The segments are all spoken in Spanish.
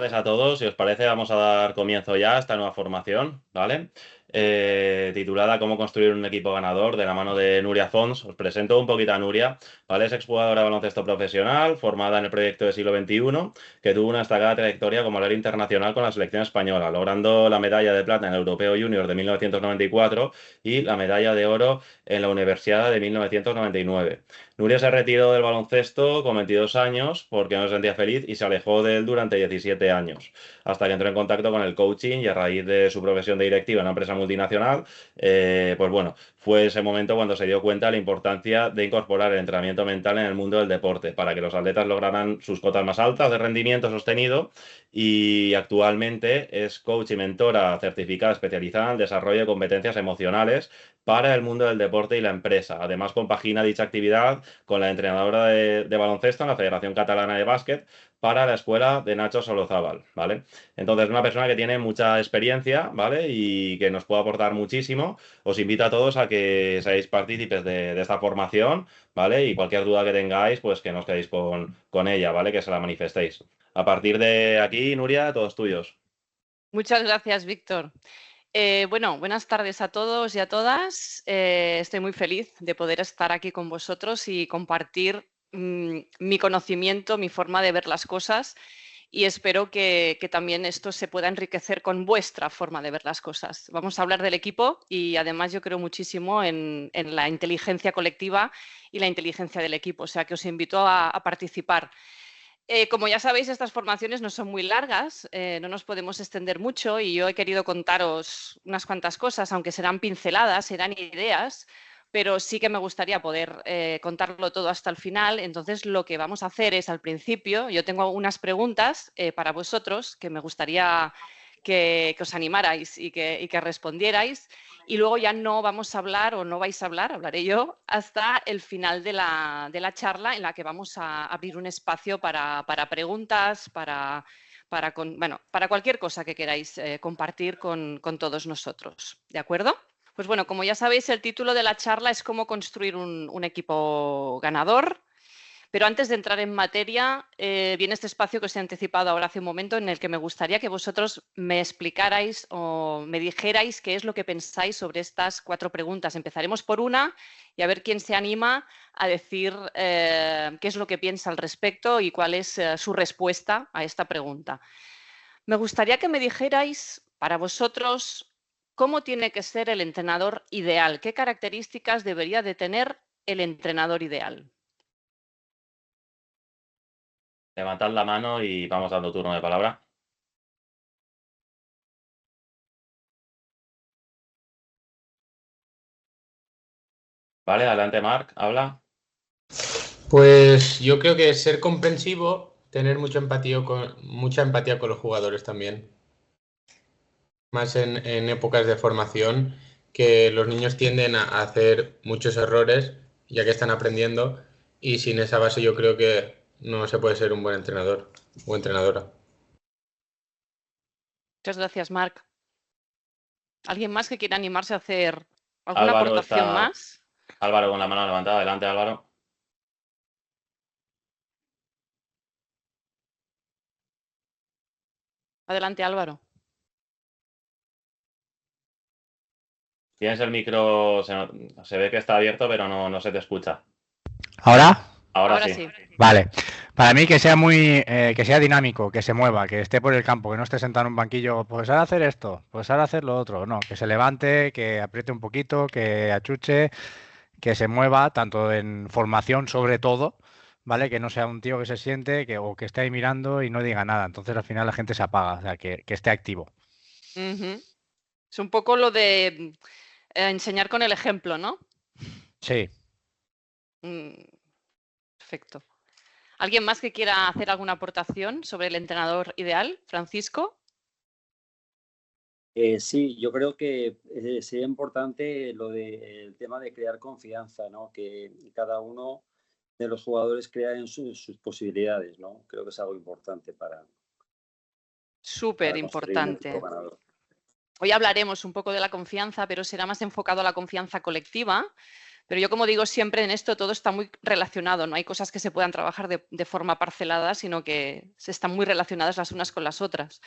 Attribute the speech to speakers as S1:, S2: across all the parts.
S1: tardes a todos. Si os parece, vamos a dar comienzo ya a esta nueva formación, ¿vale? Titulada Cómo construir un equipo ganador, de la mano de Nuria Fons. Os presento un poquito a Nuria, ¿vale? Es exjugadora de baloncesto profesional, formada en el proyecto de siglo XXI, que tuvo una destacada trayectoria como alero internacional con la selección española, logrando la medalla de plata en el Europeo Junior de 1994 y la medalla de oro en la Universidad de 1999. Nuria se retiró del baloncesto con 22 años porque no se sentía feliz y se alejó de él durante 17 años, hasta que entró en contacto con el coaching y a raíz de su profesión de directiva en una empresa multinacional, pues bueno, fue ese momento cuando se dio cuenta de la importancia de incorporar el entrenamiento mental en el mundo del deporte para que los atletas lograran sus cotas más altas de rendimiento sostenido, y actualmente es coach y mentora certificada especializada en el desarrollo de competencias emocionales para el mundo del deporte y la empresa. Además, compagina dicha actividad con la entrenadora de baloncesto en la Federación Catalana de Básquet para la escuela de Nacho Solozábal, ¿vale? Entonces, una persona que tiene mucha experiencia, ¿vale? Y que nos puede aportar muchísimo. Os invito a todos a que seáis partícipes de esta formación, ¿vale? Y cualquier duda que tengáis, pues que no os quedéis con ella, ¿vale? Que se la manifestéis. A partir de aquí, Nuria, todos tuyos.
S2: Muchas gracias, Víctor. Bueno, buenas tardes a todos y a todas. Estoy muy feliz de poder estar aquí con vosotros y compartir mi conocimiento, mi forma de ver las cosas, y espero que también esto se pueda enriquecer con vuestra forma de ver las cosas. Vamos a hablar del equipo y además yo creo muchísimo en la inteligencia colectiva y la inteligencia del equipo, o sea que os invito a participar. Como ya sabéis, estas formaciones no son muy largas, no nos podemos extender mucho y yo he querido contaros unas cuantas cosas, aunque serán pinceladas, serán ideas, pero sí que me gustaría poder contarlo todo hasta el final. Entonces, lo que vamos a hacer es, al principio, yo tengo unas preguntas para vosotros que me gustaría que os animarais y que respondierais. Y luego ya no vamos a hablar, o no vais a hablar, hablaré yo, hasta el final de la charla, en la que vamos a abrir un espacio para preguntas, para cualquier cosa que queráis compartir con todos nosotros. ¿De acuerdo? Pues bueno, como ya sabéis, el título de la charla es cómo construir un equipo ganador. Pero antes de entrar en materia, viene este espacio que os he anticipado ahora hace un momento, en el que me gustaría que vosotros me explicarais o me dijerais qué es lo que pensáis sobre estas 4 preguntas. Empezaremos por una y a ver quién se anima a decir qué es lo que piensa al respecto y cuál es su respuesta a esta pregunta. Me gustaría que me dijerais, para vosotros, cómo tiene que ser el entrenador ideal, qué características debería de tener el entrenador ideal.
S1: Levantad la mano y vamos dando turno de palabra. Vale, adelante, Marc, habla.
S3: Pues yo creo que ser comprensivo, tener mucha empatía con los jugadores también. Más en épocas de formación, que los niños tienden a hacer muchos errores ya que están aprendiendo, y sin esa base yo creo que no se puede ser un buen entrenador o entrenadora.
S2: Muchas gracias, Marc. ¿Alguien más que quiera animarse a hacer alguna
S1: Álvaro
S2: aportación más?
S1: Álvaro con la mano levantada. Adelante, Álvaro.
S2: Adelante, Álvaro.
S1: Tienes el micro, se ve que está abierto, pero no se te escucha.
S4: ¿Ahora?
S1: Ahora sí.
S4: Vale. Para mí que sea que sea dinámico, que se mueva, que esté por el campo, que no esté sentado en un banquillo, pues ahora hacer esto, pues ahora hacer lo otro. No, que se levante, que apriete un poquito, que achuche, que se mueva, tanto en formación sobre todo, ¿vale? Que no sea un tío que se siente o que esté ahí mirando y no diga nada. Entonces al final la gente se apaga, o sea, que esté activo.
S2: Es un poco lo de enseñar con el ejemplo, ¿no?
S4: Sí.
S2: Perfecto. ¿Alguien más que quiera hacer alguna aportación sobre el entrenador ideal? Francisco.
S5: Sí, yo creo que sería importante el tema de crear confianza, ¿no? Que cada uno de los jugadores crea en sus posibilidades, ¿no? Creo que es algo importante para
S2: Súper importante. Hoy hablaremos un poco de la confianza, pero será más enfocado a la confianza colectiva. Pero yo, como digo siempre, en esto todo está muy relacionado. No hay cosas que se puedan trabajar de forma parcelada, sino que se están muy relacionadas las unas con las otras.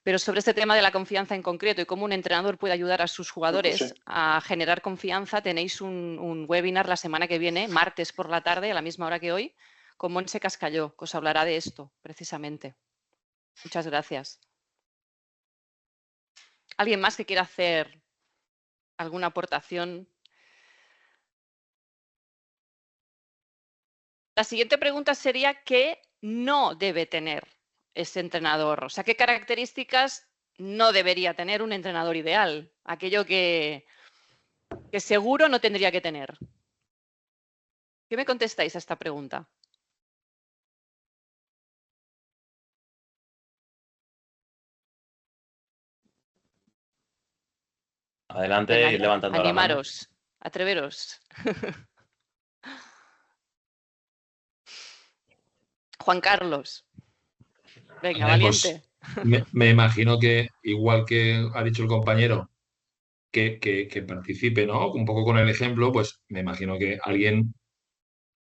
S2: Pero sobre este tema de la confianza en concreto y cómo un entrenador puede ayudar a sus jugadores a generar confianza, tenéis un webinar la semana que viene, martes por la tarde, a la misma hora que hoy, con Montse Cascalló, que os hablará de esto, precisamente. Muchas gracias. ¿Alguien más que quiera hacer alguna aportación? La siguiente pregunta sería: ¿qué no debe tener ese entrenador? O sea, ¿qué características no debería tener un entrenador ideal? Aquello que seguro no tendría que tener. ¿Qué me contestáis a esta pregunta?
S1: Adelante,
S2: Venga,
S1: ir levantando la mano.
S2: animaros, atreveros. Juan Carlos. Venga, valiente.
S6: Me imagino que, igual que ha dicho el compañero, que participe, ¿no? Un poco con el ejemplo, pues me imagino que alguien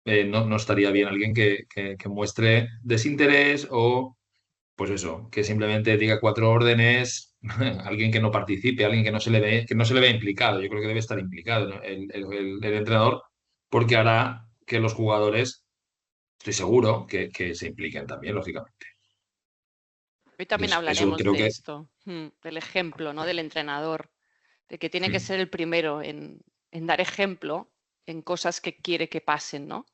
S6: no estaría bien, alguien que muestre desinterés o, pues eso, que simplemente diga 4 órdenes, alguien que no participe, alguien que no se le ve implicado. Yo creo que debe estar implicado, ¿no? el entrenador, porque hará que los jugadores, estoy seguro, que se impliquen también, lógicamente.
S2: Hoy también
S6: Entonces, eso
S2: hablaremos
S6: creo
S2: de
S6: que...
S2: esto, del ejemplo, ¿no? Del entrenador, de que tiene que ser el primero en dar ejemplo en cosas que quiere que pasen, ¿no?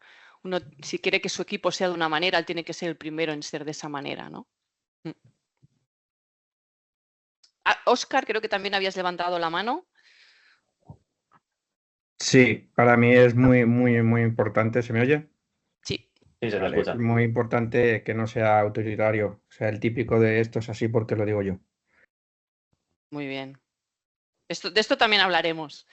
S2: Uno, si quiere que su equipo sea de una manera, él tiene que ser el primero en ser de esa manera, ¿no? Óscar, creo que también habías levantado la mano.
S7: Sí, para mí es muy, muy, muy importante. ¿Se me oye?
S2: Sí.
S1: Sí, se te
S7: Vale,
S1: escucha.
S7: muy importante que no sea autoritario, o sea, el típico de esto es así porque lo digo yo.
S2: Muy bien. De esto también hablaremos,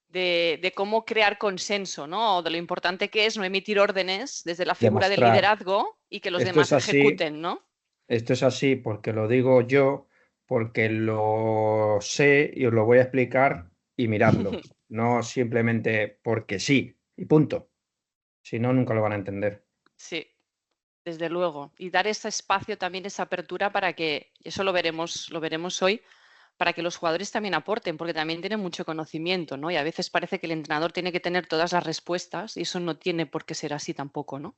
S2: de cómo crear consenso, ¿no? De lo importante que es no emitir órdenes desde la figura del
S7: Demostrar.
S2: liderazgo y que los
S7: Esto
S2: demás
S7: es así,
S2: ejecuten, ¿no?
S7: esto es así porque lo digo yo, porque lo sé y os lo voy a explicar y miradlo. No simplemente porque sí y punto. Si no, nunca lo van a entender.
S2: Sí, desde luego. Y dar ese espacio también, esa apertura para que, eso lo veremos hoy, para que los jugadores también aporten, porque también tienen mucho conocimiento, ¿no? Y a veces parece que el entrenador tiene que tener todas las respuestas y eso no tiene por qué ser así tampoco, ¿no?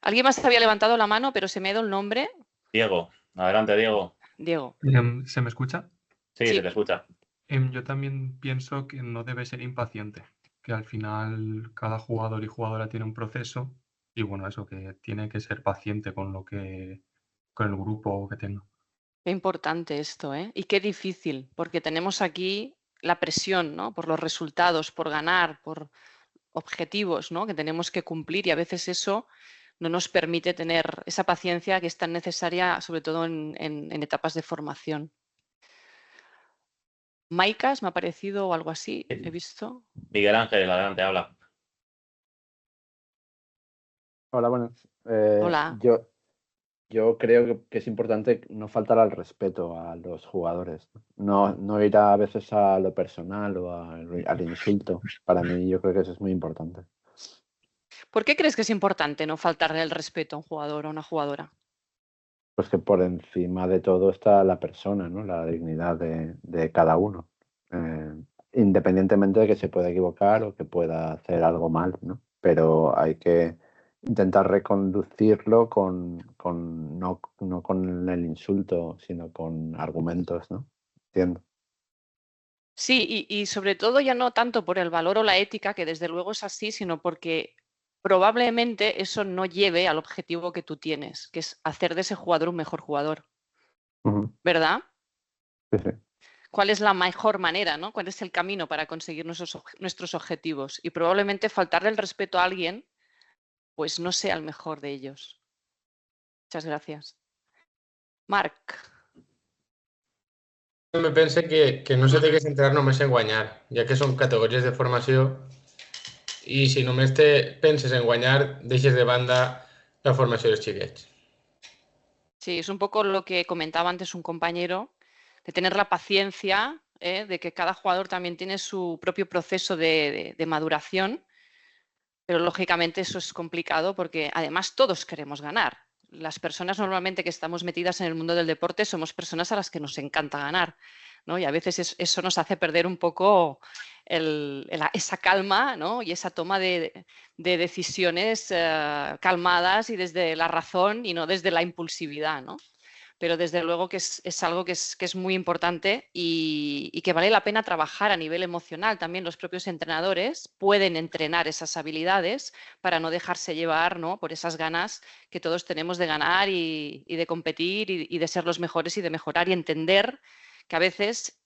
S2: Alguien más había levantado la mano, pero se me ha ido el nombre.
S1: Diego, adelante, Diego.
S2: Diego.
S8: ¿Se me escucha?
S1: Sí,
S2: Sí.
S1: se te escucha.
S8: Yo también pienso que no debe ser impaciente, que al final cada jugador y jugadora tiene un proceso y bueno, eso, que tiene que ser paciente con con el grupo que tenga.
S2: Qué importante esto, ¿eh? Y qué difícil, porque tenemos aquí la presión, ¿no? Por los resultados, por ganar, por objetivos, ¿no? Que tenemos que cumplir y a veces eso no nos permite tener esa paciencia que es tan necesaria, sobre todo en etapas de formación. Maicas, me ha parecido, o algo así, he visto.
S1: Miguel Ángel, adelante, habla.
S9: Hola, buenas.
S2: Hola.
S9: Yo creo que es importante no faltar al respeto a los jugadores. No ir a veces a lo personal o al insulto. Para mí, yo creo que eso es muy importante.
S2: ¿Por qué crees que es importante no faltarle el respeto a un jugador o a una jugadora?
S9: Pues que por encima de todo está la persona, ¿no? La dignidad de cada uno. Independientemente de que se pueda equivocar o que pueda hacer algo mal, ¿no? Pero hay que intentar reconducirlo no con el insulto, sino con argumentos, ¿no? Entiendo.
S2: Sí, y sobre todo ya no tanto por el valor o la ética, que desde luego es así, sino porque probablemente eso no lleve al objetivo que tú tienes, que es hacer de ese jugador un mejor jugador. ¿Verdad?
S9: Sí, sí.
S2: ¿Cuál es la mejor manera, ¿no? ¿Cuál es el camino para conseguir nuestros objetivos? Y probablemente faltarle el respeto a alguien, pues no sea el mejor de ellos. Muchas gracias. Marc.
S3: Me pense que no se té que centrar només en guanyar, ja que són categories de formació i si només penses en guanyar, deixes de banda la formació dels xiquets.
S2: Sí, es un poco lo que comentaba antes un compañero, de tener la paciencia de que cada jugador también tiene su propio proceso de maduración, pero lógicamente eso es complicado porque además todos queremos ganar. Las personas normalmente que estamos metidas en el mundo del deporte somos personas a las que nos encanta ganar, ¿no? Y a veces eso nos hace perder un poco esa calma, ¿no? Y esa toma de decisiones calmadas y desde la razón y no desde la impulsividad, ¿no? Pero desde luego que es algo que es muy importante y que vale la pena trabajar a nivel emocional. También los propios entrenadores pueden entrenar esas habilidades para no dejarse llevar, ¿no? Por esas ganas que todos tenemos de ganar y de competir y de ser los mejores y de mejorar y entender que a veces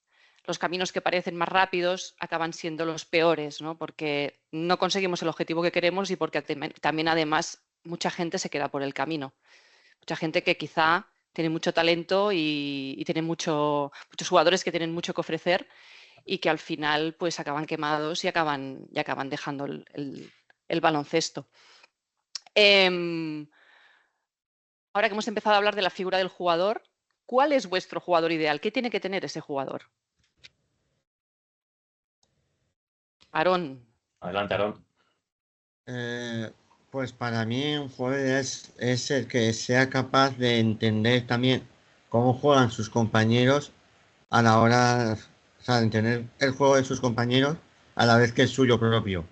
S2: los caminos que parecen más rápidos acaban siendo los peores, ¿no? Porque no conseguimos el objetivo que queremos y porque también además mucha gente se queda por el camino. Mucha gente que quizá tiene mucho talento y tiene muchos jugadores que tienen mucho que ofrecer y que al final pues acaban quemados y acaban dejando el baloncesto. Ahora que hemos empezado a hablar de la figura del jugador, ¿cuál es vuestro jugador ideal? ¿Qué tiene que tener ese jugador? Aarón.
S1: Adelante, Aarón.
S10: Pues para mí un jugador es el que sea capaz de entender también cómo juegan sus compañeros a la hora, o sea, de entender el juego de sus compañeros a la vez que el suyo propio.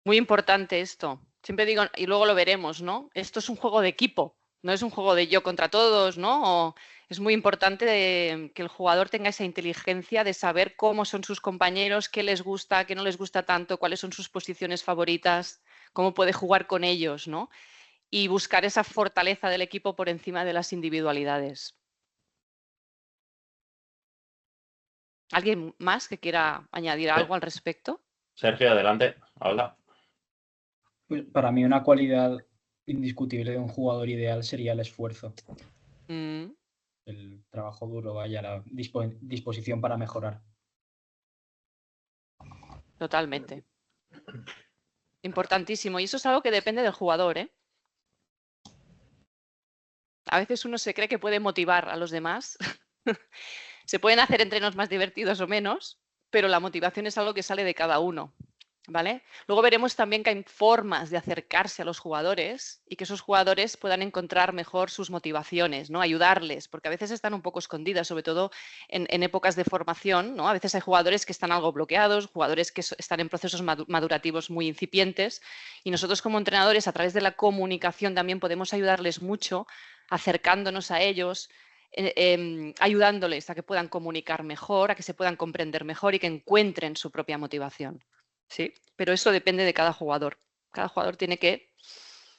S2: Muy importante esto. Siempre digo, y luego lo veremos, ¿no? Esto es un juego de equipo, no es un juego de yo contra todos, ¿no? Es muy importante que el jugador tenga esa inteligencia de saber cómo son sus compañeros, qué les gusta, qué no les gusta tanto, cuáles son sus posiciones favoritas, cómo puede jugar con ellos, ¿no? Y buscar esa fortaleza del equipo por encima de las individualidades. ¿Alguien más que quiera añadir algo al respecto?
S1: Sergio, adelante. Habla.
S11: Pues para mí una cualidad indiscutible de un jugador ideal sería el esfuerzo. El trabajo duro, vaya, la disposición para mejorar.
S2: Totalmente. Importantísimo. Y eso es algo que depende del jugador, ¿eh? A veces uno se cree que puede motivar a los demás. Se pueden hacer entrenos más divertidos o menos, pero la motivación es algo que sale de cada uno, ¿vale? Luego veremos también que hay formas de acercarse a los jugadores y que esos jugadores puedan encontrar mejor sus motivaciones, ¿no? Ayudarles, porque a veces están un poco escondidas, sobre todo en épocas de formación, ¿no? A veces hay jugadores que están algo bloqueados, jugadores que están en procesos madurativos muy incipientes y nosotros como entrenadores a través de la comunicación también podemos ayudarles mucho acercándonos a ellos, ayudándoles a que puedan comunicar mejor, a que se puedan comprender mejor y que encuentren su propia motivación. ¿Sí? Pero eso depende de cada jugador. Cada jugador tiene que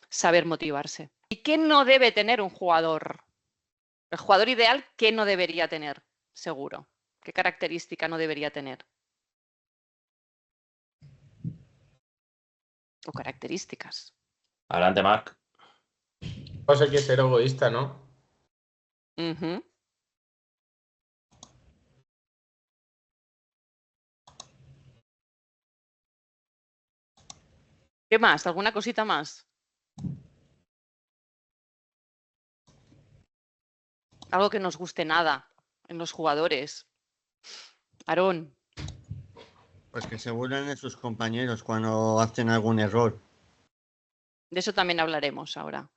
S2: saber motivarse. ¿Y qué no debe tener un jugador? El jugador ideal, ¿qué no debería tener? Seguro. ¿Qué característica no debería tener? O características.
S1: Adelante, Marc.
S3: Pues hay que ser egoísta, ¿no?
S2: ¿Qué más? ¿Alguna cosita más? Algo que nos guste nada en los jugadores. Aarón.
S10: Pues que se burlen de sus compañeros cuando hacen algún error.
S2: De eso también hablaremos ahora.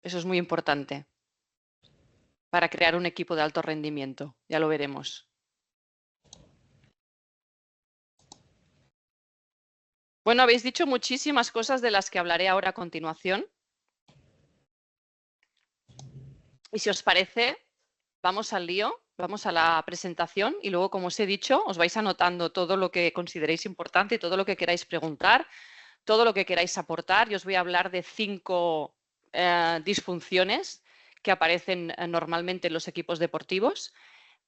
S2: Eso es muy importante para crear un equipo de alto rendimiento. Ya lo veremos. Bueno, habéis dicho muchísimas cosas de las que hablaré ahora a continuación. Y si os parece, vamos al lío, vamos a la presentación y luego, como os he dicho, os vais anotando todo lo que consideréis importante, todo lo que queráis preguntar, todo lo que queráis aportar. Yo os voy a hablar de 5 disfunciones que aparecen normalmente en los equipos deportivos,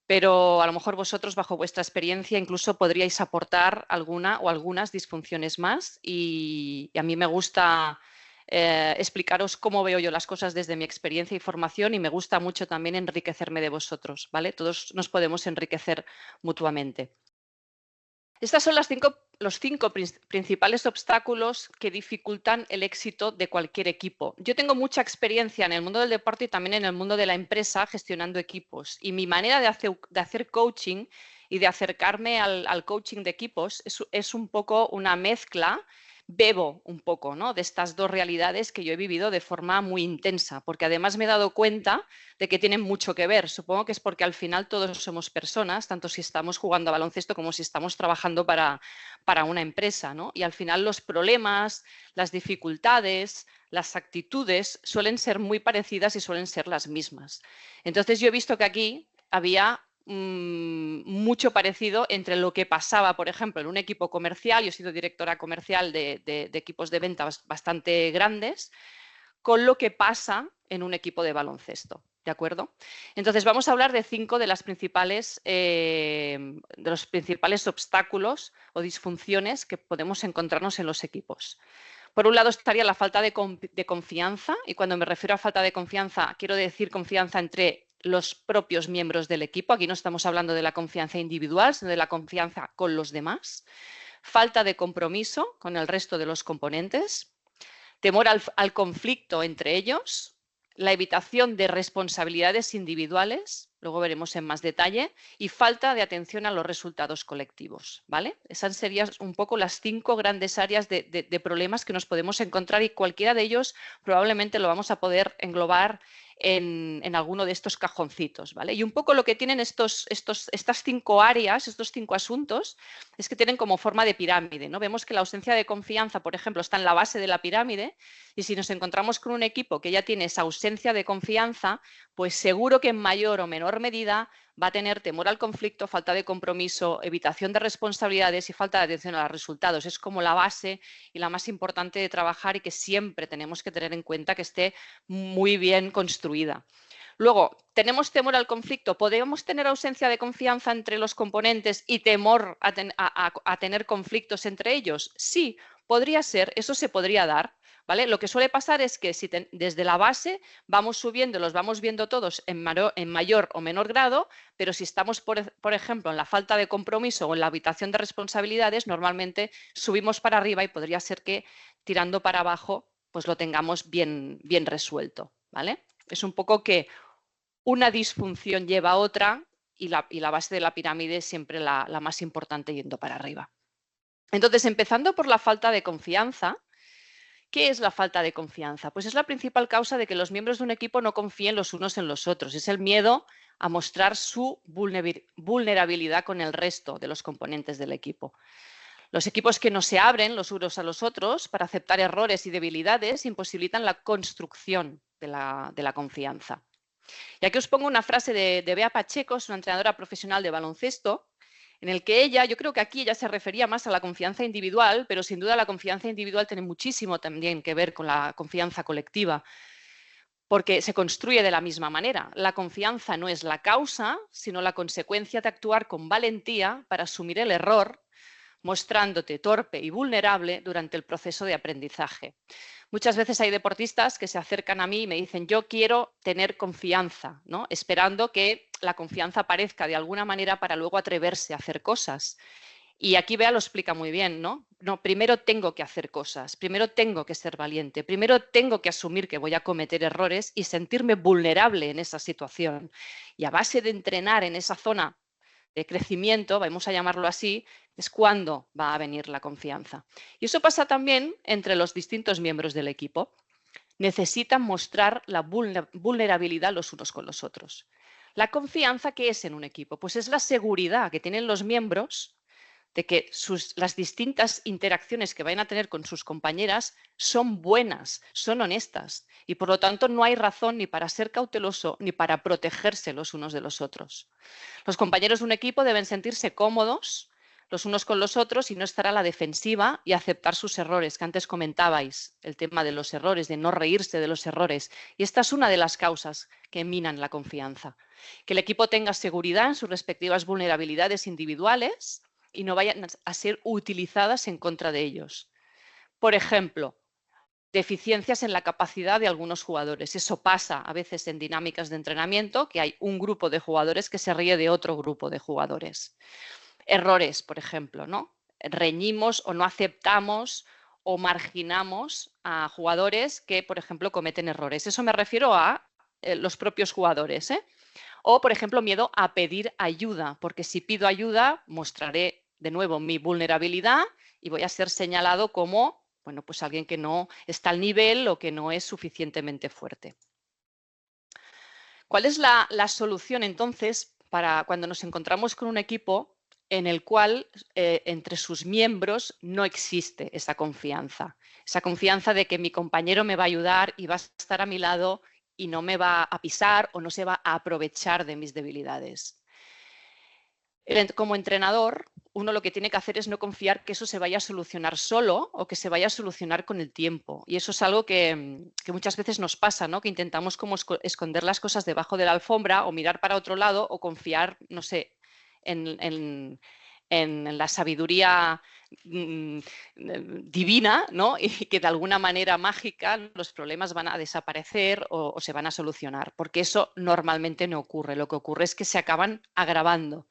S2: pero a lo mejor vosotros, bajo vuestra experiencia, incluso podríais aportar alguna o algunas disfunciones más y a mí me gusta explicaros cómo veo yo las cosas desde mi experiencia y formación y me gusta mucho también enriquecerme de vosotros, ¿vale? Todos nos podemos enriquecer mutuamente. Estos son los cinco principales obstáculos que dificultan el éxito de cualquier equipo. Yo tengo mucha experiencia en el mundo del deporte y también en el mundo de la empresa gestionando equipos. Y mi manera de hacer coaching y de acercarme al coaching de equipos es un poco una mezcla. Bebo un poco, ¿no?, de estas dos realidades que yo he vivido de forma muy intensa, porque además me he dado cuenta de que tienen mucho que ver. Supongo que es porque al final todos somos personas, tanto si estamos jugando a baloncesto como si estamos trabajando para una empresa, ¿no? Y al final los problemas, las dificultades, las actitudes suelen ser muy parecidas y suelen ser las mismas. Entonces yo he visto que aquí había mucho parecido entre lo que pasaba, por ejemplo, en un equipo comercial. Yo he sido directora comercial de equipos de ventas bastante grandes, con lo que pasa en un equipo de baloncesto. ¿De acuerdo? Entonces vamos a hablar de 5 de los principales obstáculos o disfunciones que podemos encontrarnos en los equipos. Por un lado estaría la falta de confianza, y cuando me refiero a falta de confianza, quiero decir confianza entre los propios miembros del equipo. Aquí no estamos hablando de la confianza individual, sino de la confianza con los demás. Falta de compromiso con el resto de los componentes. Temor al conflicto entre ellos. La evitación de responsabilidades individuales, luego veremos en más detalle, y falta de atención a los resultados colectivos, ¿vale? Esas serían un poco las 5 grandes áreas de problemas que nos podemos encontrar, y cualquiera de ellos probablemente lo vamos a poder englobar en alguno de estos cajoncitos, ¿vale? Y un poco lo que tienen estas 5 áreas, estos 5 asuntos, es que tienen como forma de pirámide, ¿no? Vemos que la ausencia de confianza, por ejemplo, está en la base de la pirámide, y si nos encontramos con un equipo que ya tiene esa ausencia de confianza, pues seguro que en mayor o menor medida va a tener temor al conflicto, falta de compromiso, evitación de responsabilidades y falta de atención a los resultados. Es como la base y la más importante de trabajar, y que siempre tenemos que tener en cuenta que esté muy bien construida. Luego, ¿tenemos temor al conflicto? ¿Podemos tener ausencia de confianza entre los componentes y temor a tener conflictos entre ellos? Sí, podría ser, eso se podría dar, ¿vale? Lo que suele pasar es que si desde la base vamos subiendo, los vamos viendo todos en mayor o menor grado, pero si estamos, por ejemplo, en la falta de compromiso o en la evitación de responsabilidades, normalmente subimos para arriba y podría ser que tirando para abajo pues lo tengamos bien resuelto, ¿vale? Es un poco que una disfunción lleva a otra, y la base de la pirámide es siempre la más importante yendo para arriba. Entonces, empezando por la falta de confianza. ¿Qué es la falta de confianza? Pues es la principal causa de que los miembros de un equipo no confíen los unos en los otros. Es el miedo a mostrar su vulnerabilidad con el resto de los componentes del equipo. Los equipos que no se abren los unos a los otros para aceptar errores y debilidades imposibilitan la construcción de la confianza. Y aquí os pongo una frase de Bea Pacheco, es una entrenadora profesional de baloncesto, en el que yo creo que aquí ella se refería más a la confianza individual, pero sin duda la confianza individual tiene muchísimo también que ver con la confianza colectiva, porque se construye de la misma manera. La confianza no es la causa, sino la consecuencia de actuar con valentía para asumir el error, mostrándote torpe y vulnerable durante el proceso de aprendizaje. Muchas veces hay deportistas que se acercan a mí y me dicen: yo quiero tener confianza, ¿no? Esperando que la confianza aparezca de alguna manera para luego atreverse a hacer cosas. Y aquí Bea lo explica muy bien, ¿no? No, primero tengo que hacer cosas, primero tengo que ser valiente, primero tengo que asumir que voy a cometer errores y sentirme vulnerable en esa situación. Y a base de entrenar en esa zona de crecimiento, vamos a llamarlo así, es cuando va a venir la confianza. Y eso pasa también entre los distintos miembros del equipo. Necesitan mostrar la vulnerabilidad los unos con los otros. La confianza, ¿qué es en un equipo? Pues es la seguridad que tienen los miembros de que las distintas interacciones que vayan a tener con sus compañeras son buenas, son honestas, y por lo tanto no hay razón ni para ser cauteloso ni para protegerse los unos de los otros. Los compañeros de un equipo deben sentirse cómodos los unos con los otros y no estar a la defensiva, y aceptar sus errores, que antes comentabais, el tema de los errores, de no reírse de los errores. Y esta es una de las causas que minan la confianza. Que el equipo tenga seguridad en sus respectivas vulnerabilidades individuales y no vayan a ser utilizadas en contra de ellos. Por ejemplo, deficiencias en la capacidad de algunos jugadores. Eso pasa a veces en dinámicas de entrenamiento, que hay un grupo de jugadores que se ríe de otro grupo de jugadores. Errores, por ejemplo, ¿no? Reñimos o no aceptamos o marginamos a jugadores que, por ejemplo, cometen errores. Eso me refiero a los propios jugadores, ¿eh? O, por ejemplo, miedo a pedir ayuda, porque si pido ayuda mostraré de nuevo mi vulnerabilidad y voy a ser señalado como, bueno, pues alguien que no está al nivel o que no es suficientemente fuerte. ¿Cuál es la solución entonces para cuando nos encontramos con un equipo en el cual entre sus miembros no existe esa confianza de que mi compañero me va a ayudar y va a estar a mi lado y no me va a pisar o no se va a aprovechar de mis debilidades? Como entrenador, uno lo que tiene que hacer es no confiar que eso se vaya a solucionar solo o que se vaya a solucionar con el tiempo. Y eso es algo que muchas veces nos pasa, ¿no? Que intentamos como esconder las cosas debajo de la alfombra o mirar para otro lado o confiar, no sé, en la sabiduría divina, ¿no? Y que de alguna manera mágica los problemas van a desaparecer o se van a solucionar, porque eso normalmente no ocurre. Lo que ocurre es que se acaban agravando.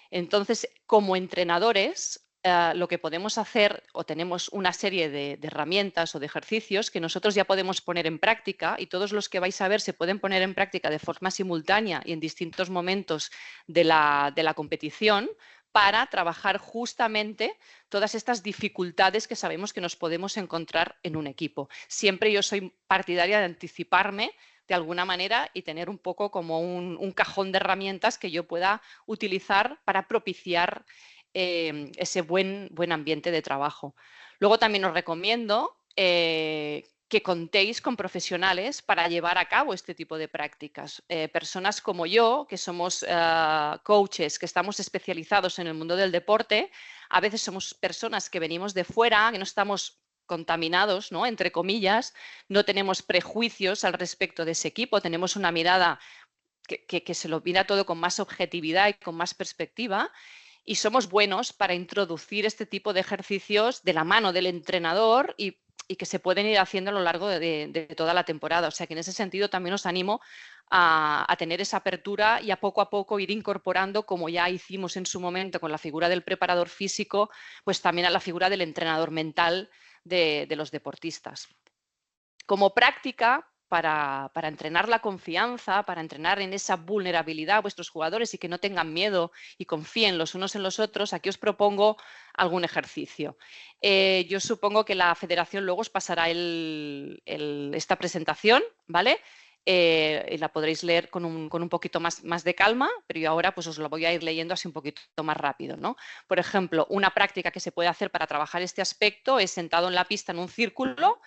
S2: Entonces, como entrenadores, lo que podemos hacer, o tenemos una serie de herramientas o de ejercicios que nosotros ya podemos poner en práctica, y todos los que vais a ver se pueden poner en práctica de forma simultánea y en distintos momentos de la competición, para trabajar justamente todas estas dificultades que sabemos que nos podemos encontrar en un equipo. Siempre yo soy partidaria de anticiparme de alguna manera y tener un poco como un cajón de herramientas que yo pueda utilizar para propiciar ese buen ambiente de trabajo. Luego también os recomiendo que contéis con profesionales para llevar a cabo este tipo de prácticas. Personas como yo, que somos coaches, que estamos especializados en el mundo del deporte, a veces somos personas que venimos de fuera, que no estamos contaminados, ¿no? Entre comillas, no tenemos prejuicios al respecto de ese equipo, tenemos una mirada que se lo mira todo con más objetividad y con más perspectiva, y somos buenos para introducir este tipo de ejercicios de la mano del entrenador y que se pueden ir haciendo a lo largo de toda la temporada. O sea que en ese sentido también os animo a tener esa apertura y a poco ir incorporando, como ya hicimos en su momento con la figura del preparador físico, pues también a la figura del entrenador mental de los deportistas. Como práctica, para entrenar la confianza, para entrenar en esa vulnerabilidad a vuestros jugadores y que no tengan miedo y confíen los unos en los otros, aquí os propongo algún ejercicio. Yo supongo que la federación luego os pasará esta presentación, ¿vale? La podréis leer con un poquito más de calma, pero yo ahora pues os lo voy a ir leyendo así un poquito más rápido, ¿no? Por ejemplo, una práctica que se puede hacer para trabajar este aspecto es sentado en la pista en un círculo,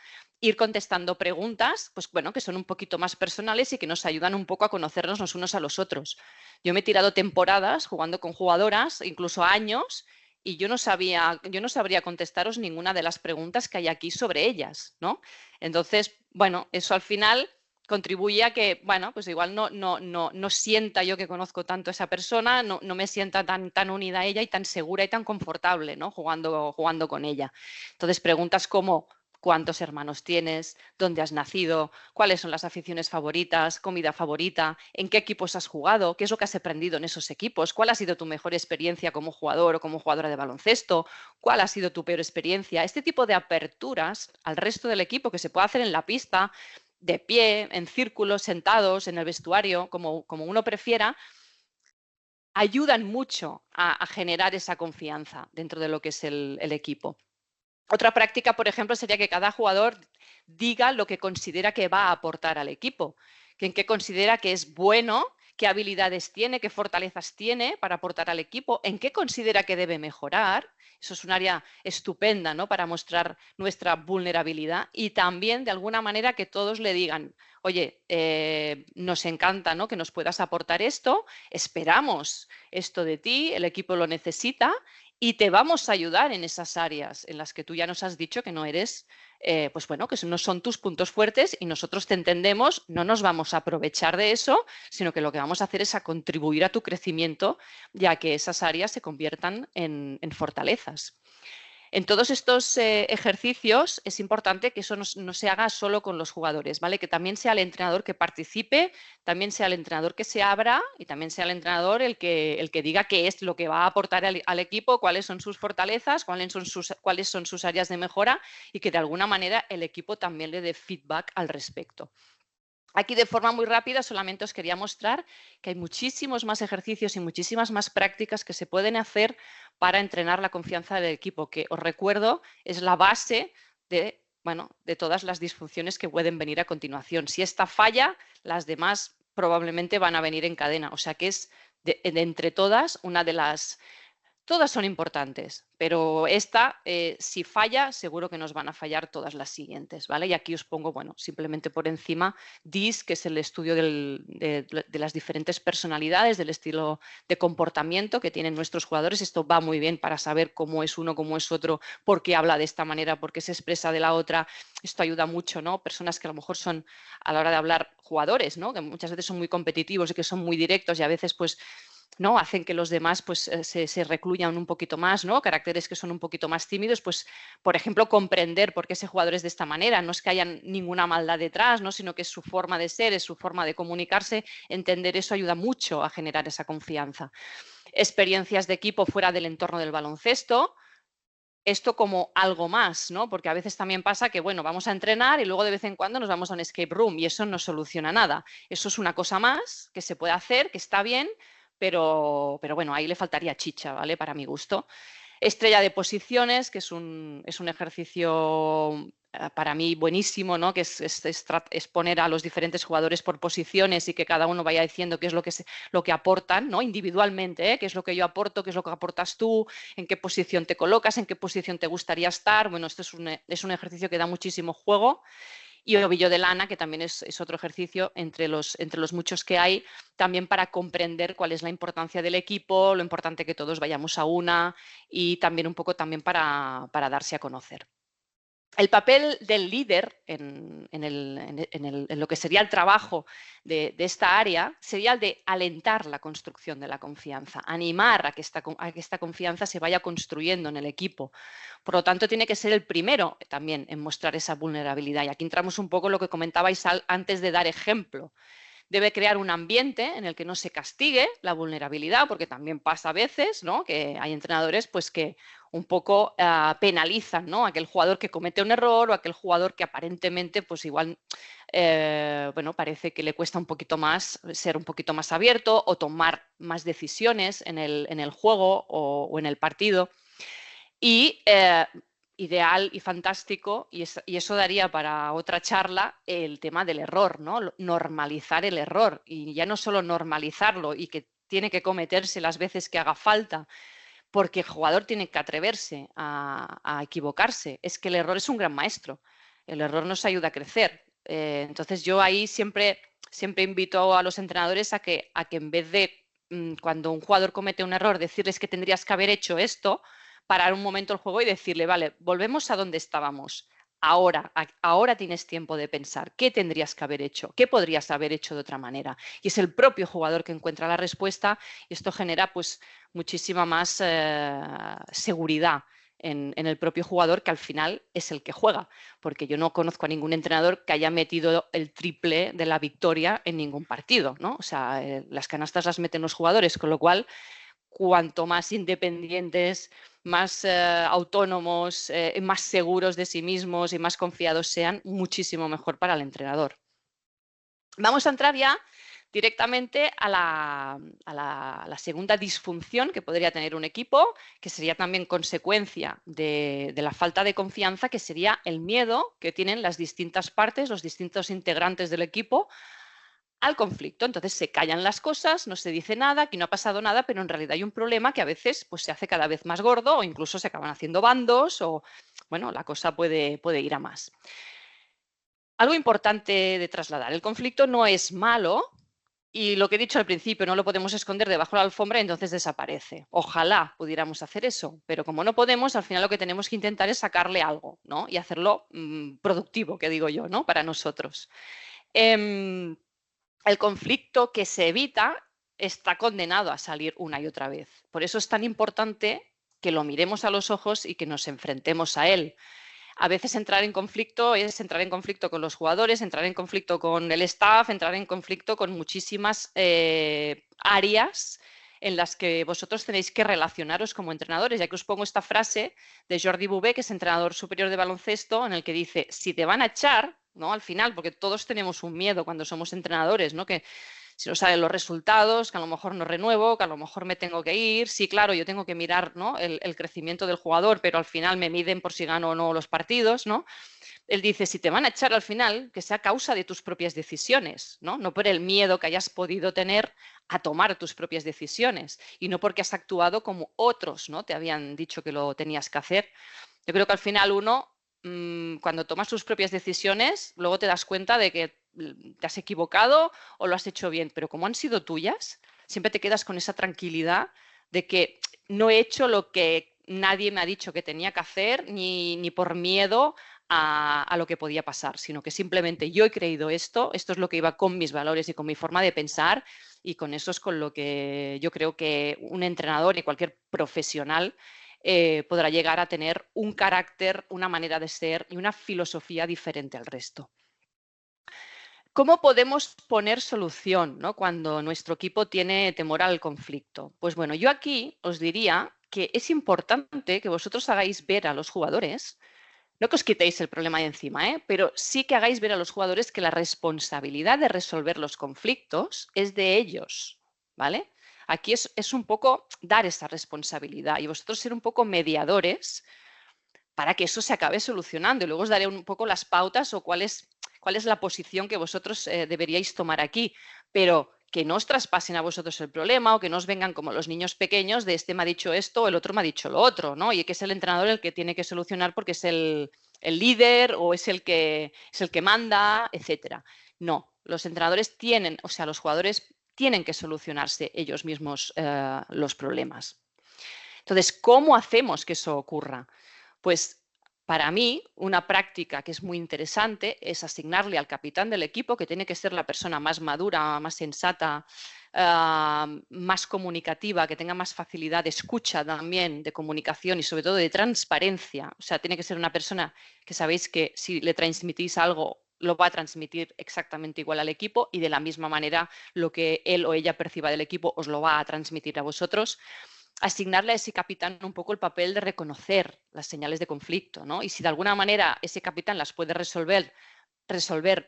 S2: ir contestando preguntas, pues bueno, que son un poquito más personales y que nos ayudan un poco a conocernos los unos a los otros. Yo me he tirado temporadas jugando con jugadoras, incluso años, y yo no sabría contestaros ninguna de las preguntas que hay aquí sobre ellas, ¿no? Entonces, bueno, eso al final contribuye a que, bueno, pues igual no sienta yo que conozco tanto a esa persona, no me sienta tan unida a ella y tan segura y tan confortable, ¿no? Jugando con ella. Entonces, preguntas como ¿cuántos hermanos tienes? ¿Dónde has nacido? ¿Cuáles son las aficiones favoritas? ¿Comida favorita? ¿En qué equipos has jugado? ¿Qué es lo que has aprendido en esos equipos? ¿Cuál ha sido tu mejor experiencia como jugador o como jugadora de baloncesto? ¿Cuál ha sido tu peor experiencia? Este tipo de aperturas al resto del equipo que se puede hacer en la pista, de pie, en círculos, sentados, en el vestuario, como uno prefiera, ayudan mucho a generar esa confianza dentro de lo que es el equipo. Otra práctica, por ejemplo, sería que cada jugador diga lo que considera que va a aportar al equipo, en qué considera que es bueno, qué habilidades tiene, qué fortalezas tiene para aportar al equipo, en qué considera que debe mejorar. Eso es un área estupenda, ¿no? Para mostrar nuestra vulnerabilidad y también, de alguna manera, que todos le digan, oye, nos encanta, ¿no? Que nos puedas aportar esto, esperamos esto de ti, el equipo lo necesita y te vamos a ayudar en esas áreas en las que tú ya nos has dicho que no eres, pues bueno, que no son tus puntos fuertes y nosotros te entendemos, no nos vamos a aprovechar de eso, sino que lo que vamos a hacer es a contribuir a tu crecimiento, ya que esas áreas se conviertan en fortalezas. En todos estos ejercicios es importante que eso no se haga solo con los jugadores, ¿vale? Que también sea el entrenador que participe, también sea el entrenador que se abra y también sea el entrenador el que diga qué es lo que va a aportar al equipo, cuáles son sus fortalezas, cuáles son sus áreas de mejora y que de alguna manera el equipo también le dé feedback al respecto. Aquí de forma muy rápida solamente os quería mostrar que hay muchísimos más ejercicios y muchísimas más prácticas que se pueden hacer para entrenar la confianza del equipo, que os recuerdo es la base de, bueno, de todas las disfunciones que pueden venir a continuación. Si esta falla, las demás probablemente van a venir en cadena. O sea que es de entre todas una de las... Todas son importantes, pero esta, si falla, seguro que nos van a fallar todas las siguientes, ¿vale? Y aquí os pongo, bueno, simplemente por encima, DIS, que es el estudio de las diferentes personalidades, del estilo de comportamiento que tienen nuestros jugadores. Esto va muy bien para saber cómo es uno, cómo es otro, por qué habla de esta manera, por qué se expresa de la otra. Esto ayuda mucho, ¿no? Personas que a lo mejor son, a la hora de hablar, jugadores, ¿no? Que muchas veces son muy competitivos y que son muy directos y a veces, pues, ¿no? Hacen que los demás pues, se recluyan un poquito más, ¿no? Caracteres que son un poquito más tímidos, pues, por ejemplo, comprender por qué ese jugador es de esta manera. No es que haya ninguna maldad detrás, ¿no? Sino que es su forma de ser, es su forma de comunicarse. Entender eso ayuda mucho a generar esa confianza. Experiencias de equipo fuera del entorno del baloncesto. Esto como algo más, ¿no? Porque a veces también pasa que, bueno, vamos a entrenar y luego de vez en cuando nos vamos a un escape room y eso no soluciona nada. Eso es una cosa más que se puede hacer, que está bien, pero bueno, ahí le faltaría chicha, ¿vale? Para mi gusto. Estrella de posiciones, que es un ejercicio para mí buenísimo, ¿no? Que es poner a los diferentes jugadores por posiciones y que cada uno vaya diciendo qué es lo que aportan, ¿no? Individualmente, ¿eh? Qué es lo que yo aporto, qué es lo que aportas tú, en qué posición te colocas, en qué posición te gustaría estar. Bueno, esto es un ejercicio que da muchísimo juego. Y ovillo de lana, que también es otro ejercicio entre los muchos que hay, también para comprender cuál es la importancia del equipo, lo importante que todos vayamos a una y también un poco también para darse a conocer. El papel del líder en lo que sería el trabajo de esta área sería el de alentar la construcción de la confianza, animar a que esta confianza se vaya construyendo en el equipo. Por lo tanto, tiene que ser el primero también en mostrar esa vulnerabilidad. Y aquí entramos un poco en lo que comentabais antes de dar ejemplo. Debe crear un ambiente en el que no se castigue la vulnerabilidad, porque también pasa a veces, ¿no? Que hay entrenadores pues, que un poco penalizan, ¿no? Aquel jugador que comete un error o aquel jugador que aparentemente pues igual bueno, parece que le cuesta un poquito más ser un poquito más abierto o tomar más decisiones en el juego o en el partido. Y ideal y fantástico, y eso daría para otra charla, el tema del error, ¿no? Normalizar el error y ya no solo normalizarlo y que tiene que cometerse las veces que haga falta, porque el jugador tiene que atreverse a equivocarse. Es que el error es un gran maestro, el error nos ayuda a crecer. Entonces yo ahí siempre invito a los entrenadores a que en vez de cuando un jugador comete un error decirles que tendrías que haber hecho esto, parar un momento el juego y decirle, vale, volvemos a donde estábamos. Ahora tienes tiempo de pensar qué tendrías que haber hecho, qué podrías haber hecho de otra manera. Y es el propio jugador que encuentra la respuesta y esto genera pues muchísima más seguridad en el propio jugador, que al final es el que juega, porque yo no conozco a ningún entrenador que haya metido el triple de la victoria en ningún partido, ¿no? O sea, las canastas las meten los jugadores, con lo cual cuanto más independientes, más autónomos, más seguros de sí mismos y más confiados sean, muchísimo mejor para el entrenador. Vamos a entrar ya directamente a la segunda disfunción que podría tener un equipo, que sería también consecuencia de la falta de confianza, que sería el miedo que tienen las distintas partes, los distintos integrantes del equipo, al conflicto. Entonces se callan las cosas, no se dice nada, aquí no ha pasado nada, pero en realidad hay un problema que a veces pues, se hace cada vez más gordo o incluso se acaban haciendo bandos o, bueno, la cosa puede ir a más. Algo importante de trasladar, el conflicto no es malo y lo que he dicho al principio, no lo podemos esconder debajo de la alfombra y entonces desaparece. Ojalá pudiéramos hacer eso, pero como no podemos, al final lo que tenemos que intentar es sacarle algo, ¿no? Y hacerlo productivo, que digo yo, ¿no? Para nosotros. El conflicto que se evita está condenado a salir una y otra vez. Por eso es tan importante que lo miremos a los ojos y que nos enfrentemos a él. A veces entrar en conflicto es entrar en conflicto con los jugadores, entrar en conflicto con el staff, entrar en conflicto con muchísimas áreas en las que vosotros tenéis que relacionaros como entrenadores. Ya que os pongo esta frase de Jordi Bouvet, que es entrenador superior de baloncesto, en el que dice, si te van a echar, ¿no? Al final, porque todos tenemos un miedo cuando somos entrenadores, ¿no? Que si no salen los resultados, que a lo mejor no renuevo, que a lo mejor me tengo que ir. Sí, claro, yo tengo que mirar, ¿no? el crecimiento del jugador, pero al final me miden por si gano o no los partidos, ¿no? Él dice, si te van a echar al final, que sea a causa de tus propias decisiones, ¿no? No por el miedo que hayas podido tener a tomar tus propias decisiones y no porque has actuado como otros, ¿no? Te habían dicho que lo tenías que hacer. Yo creo que al final uno, cuando tomas tus propias decisiones, luego te das cuenta de que te has equivocado o lo has hecho bien, pero como han sido tuyas, siempre te quedas con esa tranquilidad de que no he hecho lo que nadie me ha dicho que tenía que hacer ni por miedo a lo que podía pasar, sino que simplemente yo he creído esto es lo que iba con mis valores y con mi forma de pensar, y con eso es con lo que yo creo que un entrenador y cualquier profesional podrá llegar a tener un carácter, una manera de ser y una filosofía diferente al resto. ¿Cómo podemos poner solución, ¿no? Cuando nuestro equipo tiene temor al conflicto? Pues bueno, yo aquí os diría que es importante que vosotros hagáis ver a los jugadores, no que os quitéis el problema de encima, pero sí que hagáis ver a los jugadores que la responsabilidad de resolver los conflictos es de ellos, ¿vale? Aquí es un poco dar esa responsabilidad y vosotros ser un poco mediadores para que eso se acabe solucionando. Y luego os daré un poco las pautas o cuál es la posición que vosotros deberíais tomar aquí. Pero que no os traspasen a vosotros el problema o que no os vengan como los niños pequeños de este me ha dicho esto o el otro me ha dicho lo otro, ¿no? Y que es el entrenador el que tiene que solucionar porque es el líder o es el que manda, etcétera. No, los entrenadores tienen, o sea, los jugadores tienen que solucionarse ellos mismos los problemas. Entonces, ¿cómo hacemos que eso ocurra? Pues para mí, una práctica que es muy interesante es asignarle al capitán del equipo, que tiene que ser la persona más madura, más sensata, más comunicativa, que tenga más facilidad de escucha también, de comunicación y sobre todo de transparencia. O sea, tiene que ser una persona que sabéis que si le transmitís algo, lo va a transmitir exactamente igual al equipo y de la misma manera lo que él o ella perciba del equipo os lo va a transmitir a vosotros. Asignarle a ese capitán un poco el papel de reconocer las señales de conflicto, ¿no? Y si de alguna manera ese capitán las puede resolver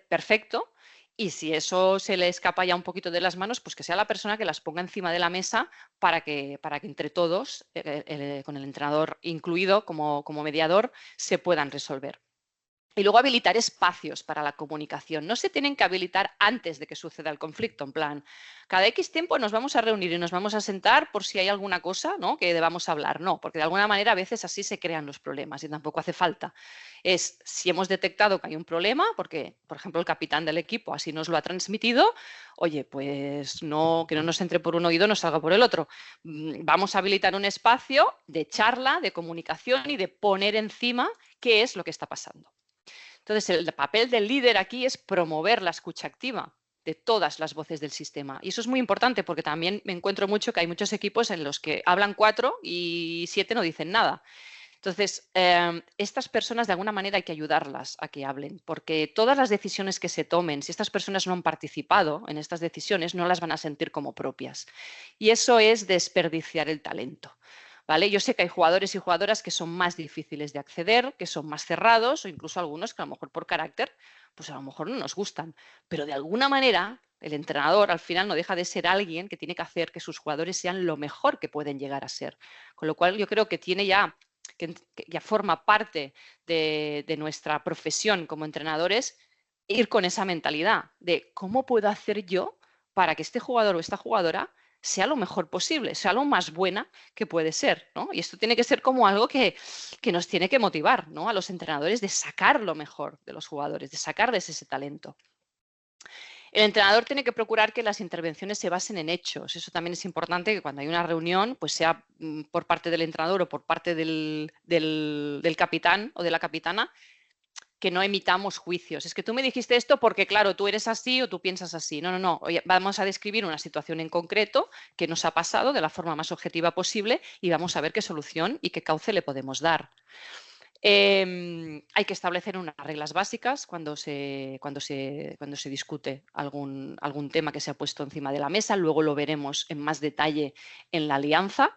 S2: perfecto, y si eso se le escapa ya un poquito de las manos, pues que sea la persona que las ponga encima de la mesa para que entre todos, con el entrenador incluido como mediador, se puedan resolver. Y luego habilitar espacios para la comunicación. No se tienen que habilitar antes de que suceda el conflicto. En plan, cada X tiempo nos vamos a reunir y nos vamos a sentar por si hay alguna cosa, ¿no?, que debamos hablar. No, porque de alguna manera a veces así se crean los problemas y tampoco hace falta. Es si hemos detectado que hay un problema, porque, por ejemplo, el capitán del equipo así nos lo ha transmitido, oye, pues no, que no nos entre por un oído, no salga por el otro. Vamos a habilitar un espacio de charla, de comunicación y de poner encima qué es lo que está pasando. Entonces, el papel del líder aquí es promover la escucha activa de todas las voces del sistema. Y eso es muy importante porque también me encuentro mucho que hay muchos equipos en los que hablan 4 y 7 no dicen nada. Entonces, estas personas de alguna manera hay que ayudarlas a que hablen, porque todas las decisiones que se tomen, si estas personas no han participado en estas decisiones, no las van a sentir como propias. Y eso es desperdiciar el talento. ¿Vale? Yo sé que hay jugadores y jugadoras que son más difíciles de acceder, que son más cerrados o incluso algunos que a lo mejor por carácter, pues a lo mejor no nos gustan. Pero de alguna manera el entrenador al final no deja de ser alguien que tiene que hacer que sus jugadores sean lo mejor que pueden llegar a ser. Con lo cual yo creo que tiene que ya forma parte de nuestra profesión como entrenadores ir con esa mentalidad de cómo puedo hacer yo para que este jugador o esta jugadora sea lo mejor posible, sea lo más buena que puede ser, ¿no? Y esto tiene que ser como algo que nos tiene que motivar, ¿no?, a los entrenadores de sacar lo mejor de los jugadores, de sacarles ese talento. El entrenador tiene que procurar que las intervenciones se basen en hechos. Eso también es importante, que cuando hay una reunión, pues sea por parte del entrenador o por parte del capitán o de la capitana, que no emitamos juicios. Es que tú me dijiste esto porque, claro, tú eres así o tú piensas así. No, no, no. Oye, vamos a describir una situación en concreto que nos ha pasado de la forma más objetiva posible y vamos a ver qué solución y qué cauce le podemos dar. Hay que establecer unas reglas básicas cuando se discute algún tema que se ha puesto encima de la mesa. Luego lo veremos en más detalle en la alianza.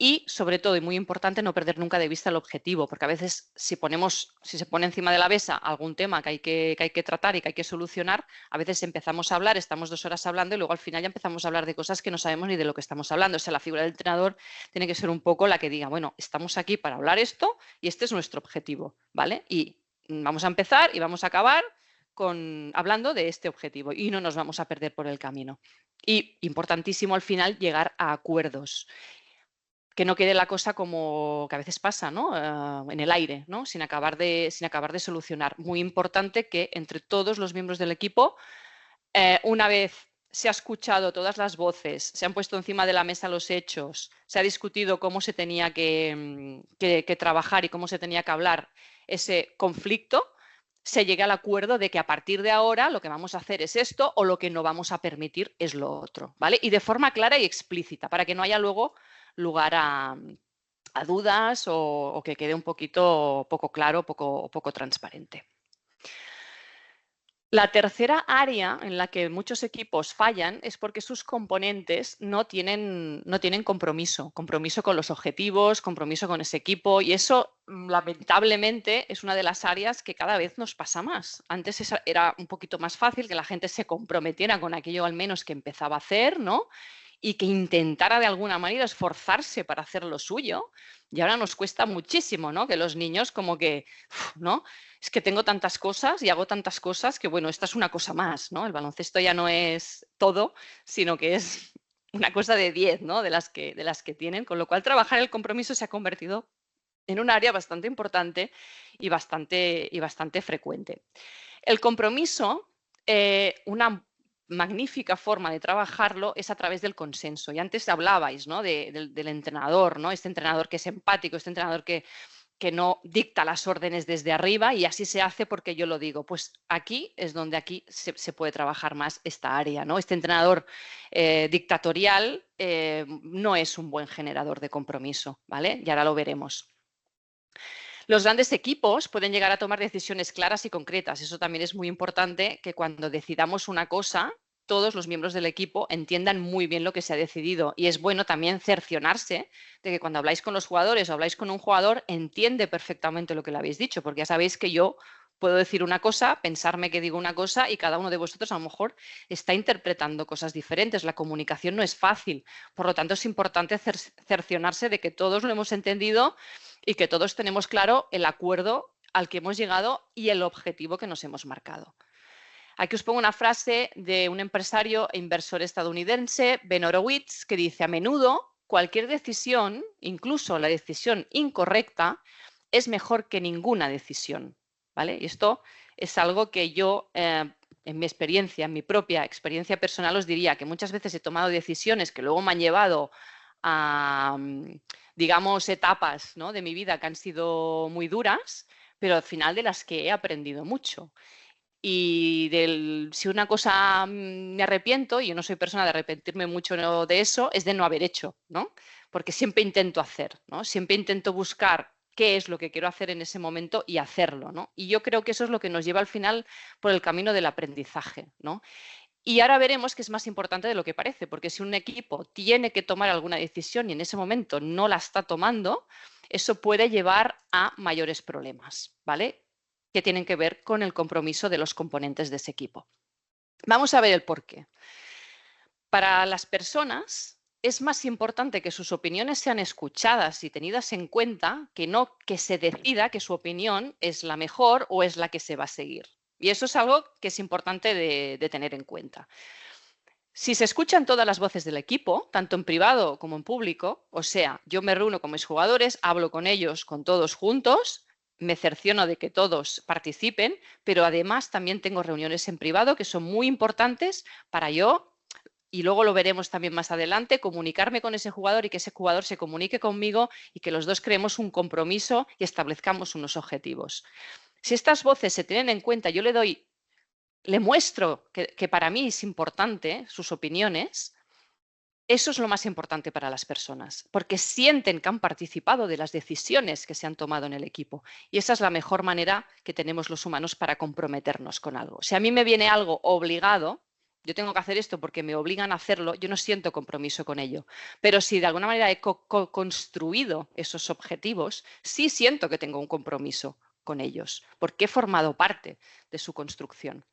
S2: Y, sobre todo, y muy importante, no perder nunca de vista el objetivo, porque a veces si se pone encima de la mesa algún tema que hay que tratar y que hay que solucionar, a veces empezamos a hablar, estamos 2 horas hablando y luego al final ya empezamos a hablar de cosas que no sabemos ni de lo que estamos hablando. O sea, la figura del entrenador tiene que ser un poco la que diga, bueno, estamos aquí para hablar esto y este es nuestro objetivo, ¿vale? Y vamos a empezar y vamos a acabar hablando de este objetivo y no nos vamos a perder por el camino. Y, importantísimo al final, llegar a acuerdos. Que no quede la cosa como que a veces pasa, ¿no? En el aire, ¿no? Sin acabar de solucionar. Muy importante que entre todos los miembros del equipo, una vez se ha escuchado todas las voces, se han puesto encima de la mesa los hechos, se ha discutido cómo se tenía que trabajar y cómo se tenía que hablar ese conflicto, se llegue al acuerdo de que a partir de ahora lo que vamos a hacer es esto o lo que no vamos a permitir es lo otro, ¿vale? Y de forma clara y explícita, para que no haya luego lugar a dudas o que quede un poquito poco claro, poco transparente. La tercera área en la que muchos equipos fallan es porque sus componentes no tienen compromiso con los objetivos, compromiso con ese equipo, y eso lamentablemente es una de las áreas que cada vez nos pasa más. Antes era un poquito más fácil que la gente se comprometiera con aquello al menos que empezaba a hacer, ¿no? Y que intentara de alguna manera esforzarse para hacer lo suyo. Y ahora nos cuesta muchísimo, ¿no? Que los niños como que, ¿no? Es que tengo tantas cosas y hago tantas cosas que, bueno, esta es una cosa más, ¿no? El baloncesto ya no es todo, sino que es una cosa de 10, ¿no? De las que tienen, con lo cual trabajar el compromiso se ha convertido en un área bastante importante y bastante frecuente. El compromiso, una magnífica forma de trabajarlo es a través del consenso. Y antes hablabais, ¿no? del entrenador, ¿no? Este entrenador que es empático, este entrenador que no dicta las órdenes desde arriba y así se hace porque yo lo digo. Pues aquí es donde aquí se puede trabajar más esta área, ¿no? Este entrenador dictatorial no es un buen generador de compromiso, ¿vale? Y ahora lo veremos. Los grandes equipos pueden llegar a tomar decisiones claras y concretas. Eso también es muy importante, que cuando decidamos una cosa, todos los miembros del equipo entiendan muy bien lo que se ha decidido. Y es bueno también cerciorarse de que cuando habláis con los jugadores o habláis con un jugador, entiende perfectamente lo que le habéis dicho, porque ya sabéis que yo puedo decir una cosa, pensarme que digo una cosa y cada uno de vosotros a lo mejor está interpretando cosas diferentes. La comunicación no es fácil. Por lo tanto, es importante cerciorarse de que todos lo hemos entendido y que todos tenemos claro el acuerdo al que hemos llegado y el objetivo que nos hemos marcado. Aquí os pongo una frase de un empresario e inversor estadounidense, Ben Horowitz, que dice: a menudo cualquier decisión, incluso la decisión incorrecta, es mejor que ninguna decisión, ¿vale? Y esto es algo que yo, en mi experiencia, en mi propia experiencia personal, os diría que muchas veces he tomado decisiones que luego me han llevado a, digamos, etapas, ¿no? de mi vida que han sido muy duras, pero al final de las que he aprendido mucho. Y si una cosa me arrepiento, y yo no soy persona de arrepentirme mucho de eso, es de no haber hecho, ¿no? Porque siempre intento hacer, ¿no? Siempre intento buscar qué es lo que quiero hacer en ese momento y hacerlo, ¿no? Y yo creo que eso es lo que nos lleva al final por el camino del aprendizaje, ¿no? Y ahora veremos que es más importante de lo que parece, porque si un equipo tiene que tomar alguna decisión y en ese momento no la está tomando, eso puede llevar a mayores problemas, ¿vale? Que tienen que ver con el compromiso de los componentes de ese equipo. Vamos a ver el porqué. Para las personas es más importante que sus opiniones sean escuchadas y tenidas en cuenta que no que se decida que su opinión es la mejor o es la que se va a seguir. Y eso es algo que es importante de tener en cuenta. Si se escuchan todas las voces del equipo, tanto en privado como en público, o sea, yo me reúno con mis jugadores, hablo con ellos, con todos juntos, me cerciono de que todos participen, pero además también tengo reuniones en privado que son muy importantes para yo, y luego lo veremos también más adelante, comunicarme con ese jugador y que ese jugador se comunique conmigo y que los dos creemos un compromiso y establezcamos unos objetivos. Si estas voces se tienen en cuenta, yo le muestro que para mí es importante sus opiniones, eso es lo más importante para las personas, porque sienten que han participado de las decisiones que se han tomado en el equipo. Y esa es la mejor manera que tenemos los humanos para comprometernos con algo. Si a mí me viene algo obligado, yo tengo que hacer esto porque me obligan a hacerlo, yo no siento compromiso con ello. Pero si de alguna manera he construido esos objetivos, sí siento que tengo un compromiso con ellos, porque he formado parte de su construcción.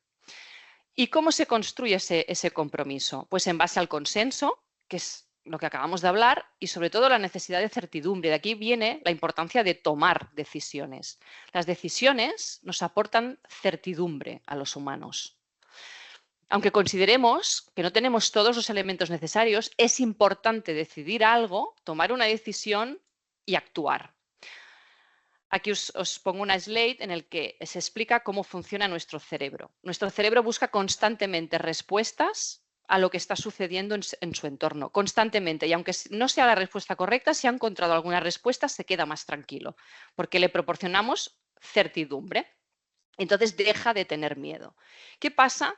S2: ¿Y cómo se construye ese compromiso? Pues en base al consenso, que es lo que acabamos de hablar, y sobre todo la necesidad de certidumbre. De aquí viene la importancia de tomar decisiones. Las decisiones nos aportan certidumbre a los humanos. Aunque consideremos que no tenemos todos los elementos necesarios, es importante decidir algo, tomar una decisión y actuar. Aquí os pongo una slide en el que se explica cómo funciona nuestro cerebro. Nuestro cerebro busca constantemente respuestas a lo que está sucediendo en su entorno, constantemente. Y aunque no sea la respuesta correcta, si ha encontrado alguna respuesta, se queda más tranquilo, porque le proporcionamos certidumbre. Entonces deja de tener miedo. ¿Qué pasa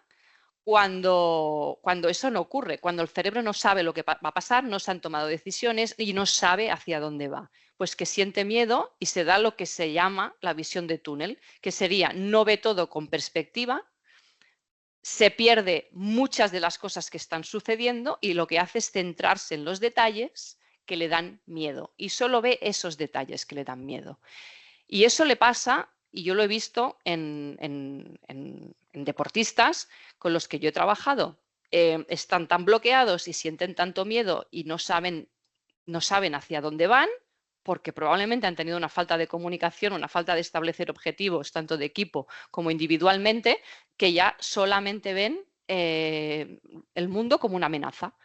S2: cuando eso no ocurre? Cuando el cerebro no sabe lo que va a pasar, no se han tomado decisiones y no sabe hacia dónde va. Pues que siente miedo y se da lo que se llama la visión de túnel, que sería no ve todo con perspectiva, se pierde muchas de las cosas que están sucediendo y lo que hace es centrarse en los detalles que le dan miedo y solo ve esos detalles que le dan miedo. Y eso le pasa, y yo lo he visto en deportistas con los que yo he trabajado. Están tan bloqueados y sienten tanto miedo y no saben hacia dónde van, porque probablemente han tenido una falta de comunicación, una falta de establecer objetivos, tanto de equipo como individualmente, que ya solamente ven el mundo como una amenaza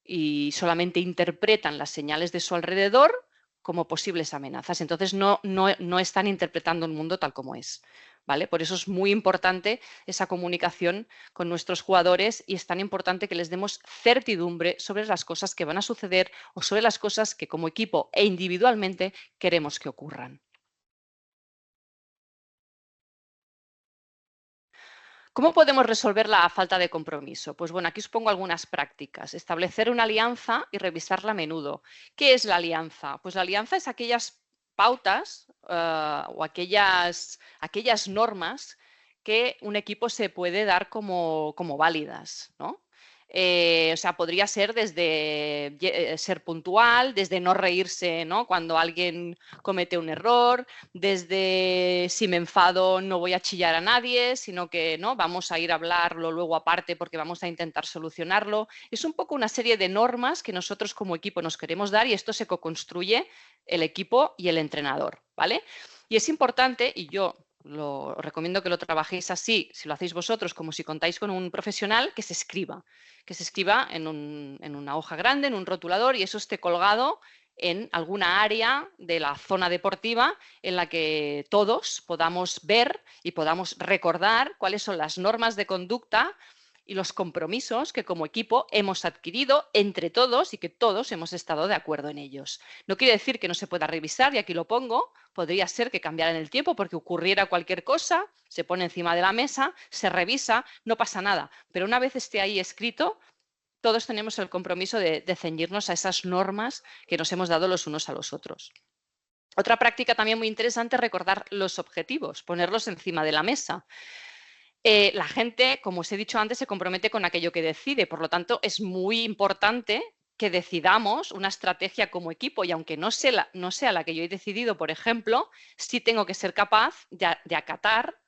S2: y solamente interpretan las señales de su alrededor como posibles amenazas. Entonces no están interpretando el mundo tal como es, ¿vale? Por eso es muy importante esa comunicación con nuestros jugadores y es tan importante que les demos certidumbre sobre las cosas que van a suceder o sobre las cosas que como equipo e individualmente queremos que ocurran. ¿Cómo podemos resolver la falta de compromiso? Pues bueno, aquí os pongo algunas prácticas. Establecer una alianza y revisarla a menudo. ¿Qué es la alianza? Pues la alianza es aquellas pautas o aquellas normas que un equipo se puede dar como válidas, ¿no? O sea, podría ser desde ser puntual, desde no reírse, ¿no?, cuando alguien comete un error, desde si me enfado no voy a chillar a nadie, sino que ¿no?, vamos a ir a hablarlo luego aparte porque vamos a intentar solucionarlo. Es un poco una serie de normas que nosotros como equipo nos queremos dar y esto se co-construye el equipo y el entrenador, ¿vale? Y es importante, y yo os recomiendo que lo trabajéis así, si lo hacéis vosotros, como si contáis con un profesional, que se escriba en una hoja grande, en un rotulador, y eso esté colgado en alguna área de la zona deportiva en la que todos podamos ver y podamos recordar cuáles son las normas de conducta y los compromisos que como equipo hemos adquirido entre todos y que todos hemos estado de acuerdo en ellos. No quiere decir que no se pueda revisar, y aquí lo pongo, podría ser que cambiara en el tiempo porque ocurriera cualquier cosa, se pone encima de la mesa, se revisa, no pasa nada. Pero una vez esté ahí escrito, todos tenemos el compromiso de ceñirnos a esas normas que nos hemos dado los unos a los otros. Otra práctica también muy interesante es recordar los objetivos, ponerlos encima de la mesa. La gente, como os he dicho antes, se compromete con aquello que decide. Por lo tanto, es muy importante que decidamos una estrategia como equipo y aunque no sea la que yo he decidido, por ejemplo, sí tengo que ser capaz de acatar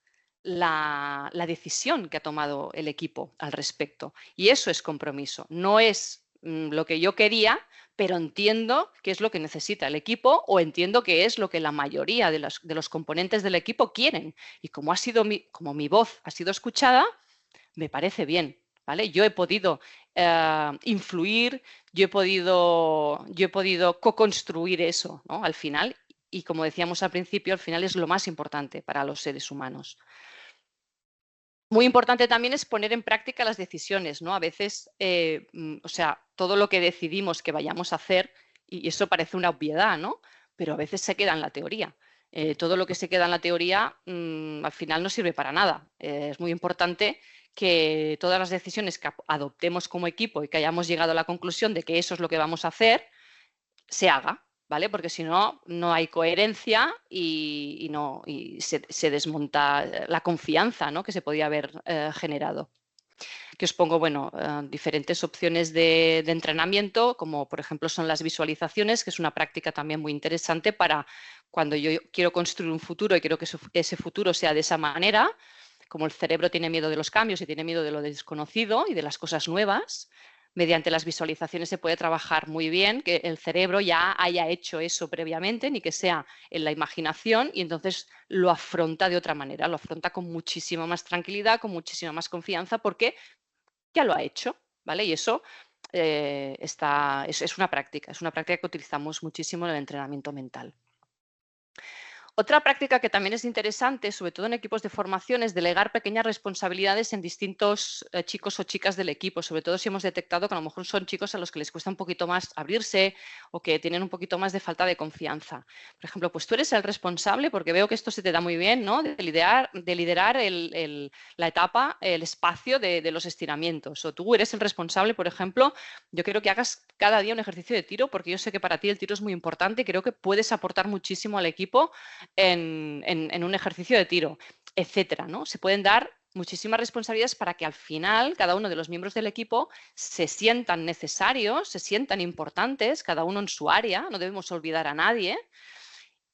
S2: la decisión que ha tomado el equipo al respecto. Y eso es compromiso. No es lo que yo quería, pero entiendo qué es lo que necesita el equipo o entiendo qué es lo que la mayoría de los componentes del equipo quieren. Y como mi voz ha sido escuchada, me parece bien, ¿vale? Yo he podido influir, yo he podido co-construir eso, ¿no?, al final. Y como decíamos al principio, al final es lo más importante para los seres humanos. Muy importante también es poner en práctica las decisiones, ¿no? A veces, o sea, todo lo que decidimos que vayamos a hacer, y eso parece una obviedad, ¿no?, pero a veces se queda en la teoría. Todo lo que se queda en la teoría al final no sirve para nada. Es muy importante que todas las decisiones que adoptemos como equipo y que hayamos llegado a la conclusión de que eso es lo que vamos a hacer, se haga, ¿vale? Porque si no, no hay coherencia y se desmonta la confianza, ¿no?, que se podía haber generado. Que os pongo, bueno, diferentes opciones de entrenamiento, como por ejemplo son las visualizaciones, que es una práctica también muy interesante para cuando yo quiero construir un futuro y quiero que ese futuro sea de esa manera. Como el cerebro tiene miedo de los cambios y tiene miedo de lo desconocido y de las cosas nuevas, mediante las visualizaciones se puede trabajar muy bien que el cerebro ya haya hecho eso previamente, ni que sea en la imaginación, y entonces lo afronta de otra manera, lo afronta con muchísima más tranquilidad, con muchísima más confianza, porque ya lo ha hecho, ¿vale? Y eso es una práctica que utilizamos muchísimo en el entrenamiento mental. Otra práctica que también es interesante, sobre todo en equipos de formación, es delegar pequeñas responsabilidades en distintos chicos o chicas del equipo, sobre todo si hemos detectado que a lo mejor son chicos a los que les cuesta un poquito más abrirse o que tienen un poquito más de falta de confianza. Por ejemplo, pues tú eres el responsable, porque veo que esto se te da muy bien, ¿no?, de liderar la etapa, el espacio de los estiramientos. O tú eres el responsable, por ejemplo, yo quiero que hagas cada día un ejercicio de tiro, porque yo sé que para ti el tiro es muy importante y creo que puedes aportar muchísimo al equipo en un ejercicio de tiro, etcétera, ¿no? Se pueden dar muchísimas responsabilidades para que al final cada uno de los miembros del equipo se sientan necesarios, se sientan importantes, cada uno en su área, no debemos olvidar a nadie,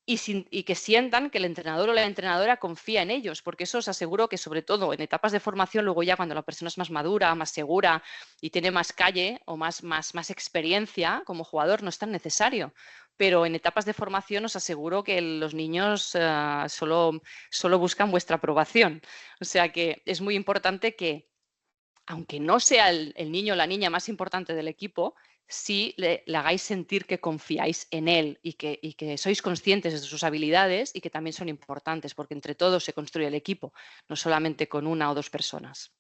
S2: y que sientan que el entrenador o la entrenadora confía en ellos, porque eso os aseguro que sobre todo en etapas de formación, luego ya cuando la persona es más madura, más segura y tiene más calle o más experiencia como jugador, no es tan necesario. Pero en etapas de formación os aseguro que los niños solo buscan vuestra aprobación. O sea que es muy importante que, aunque no sea el niño o la niña más importante del equipo, sí le hagáis sentir que confiáis en él y que sois conscientes de sus habilidades y que también son importantes, porque entre todos se construye el equipo, no solamente con una o dos personas.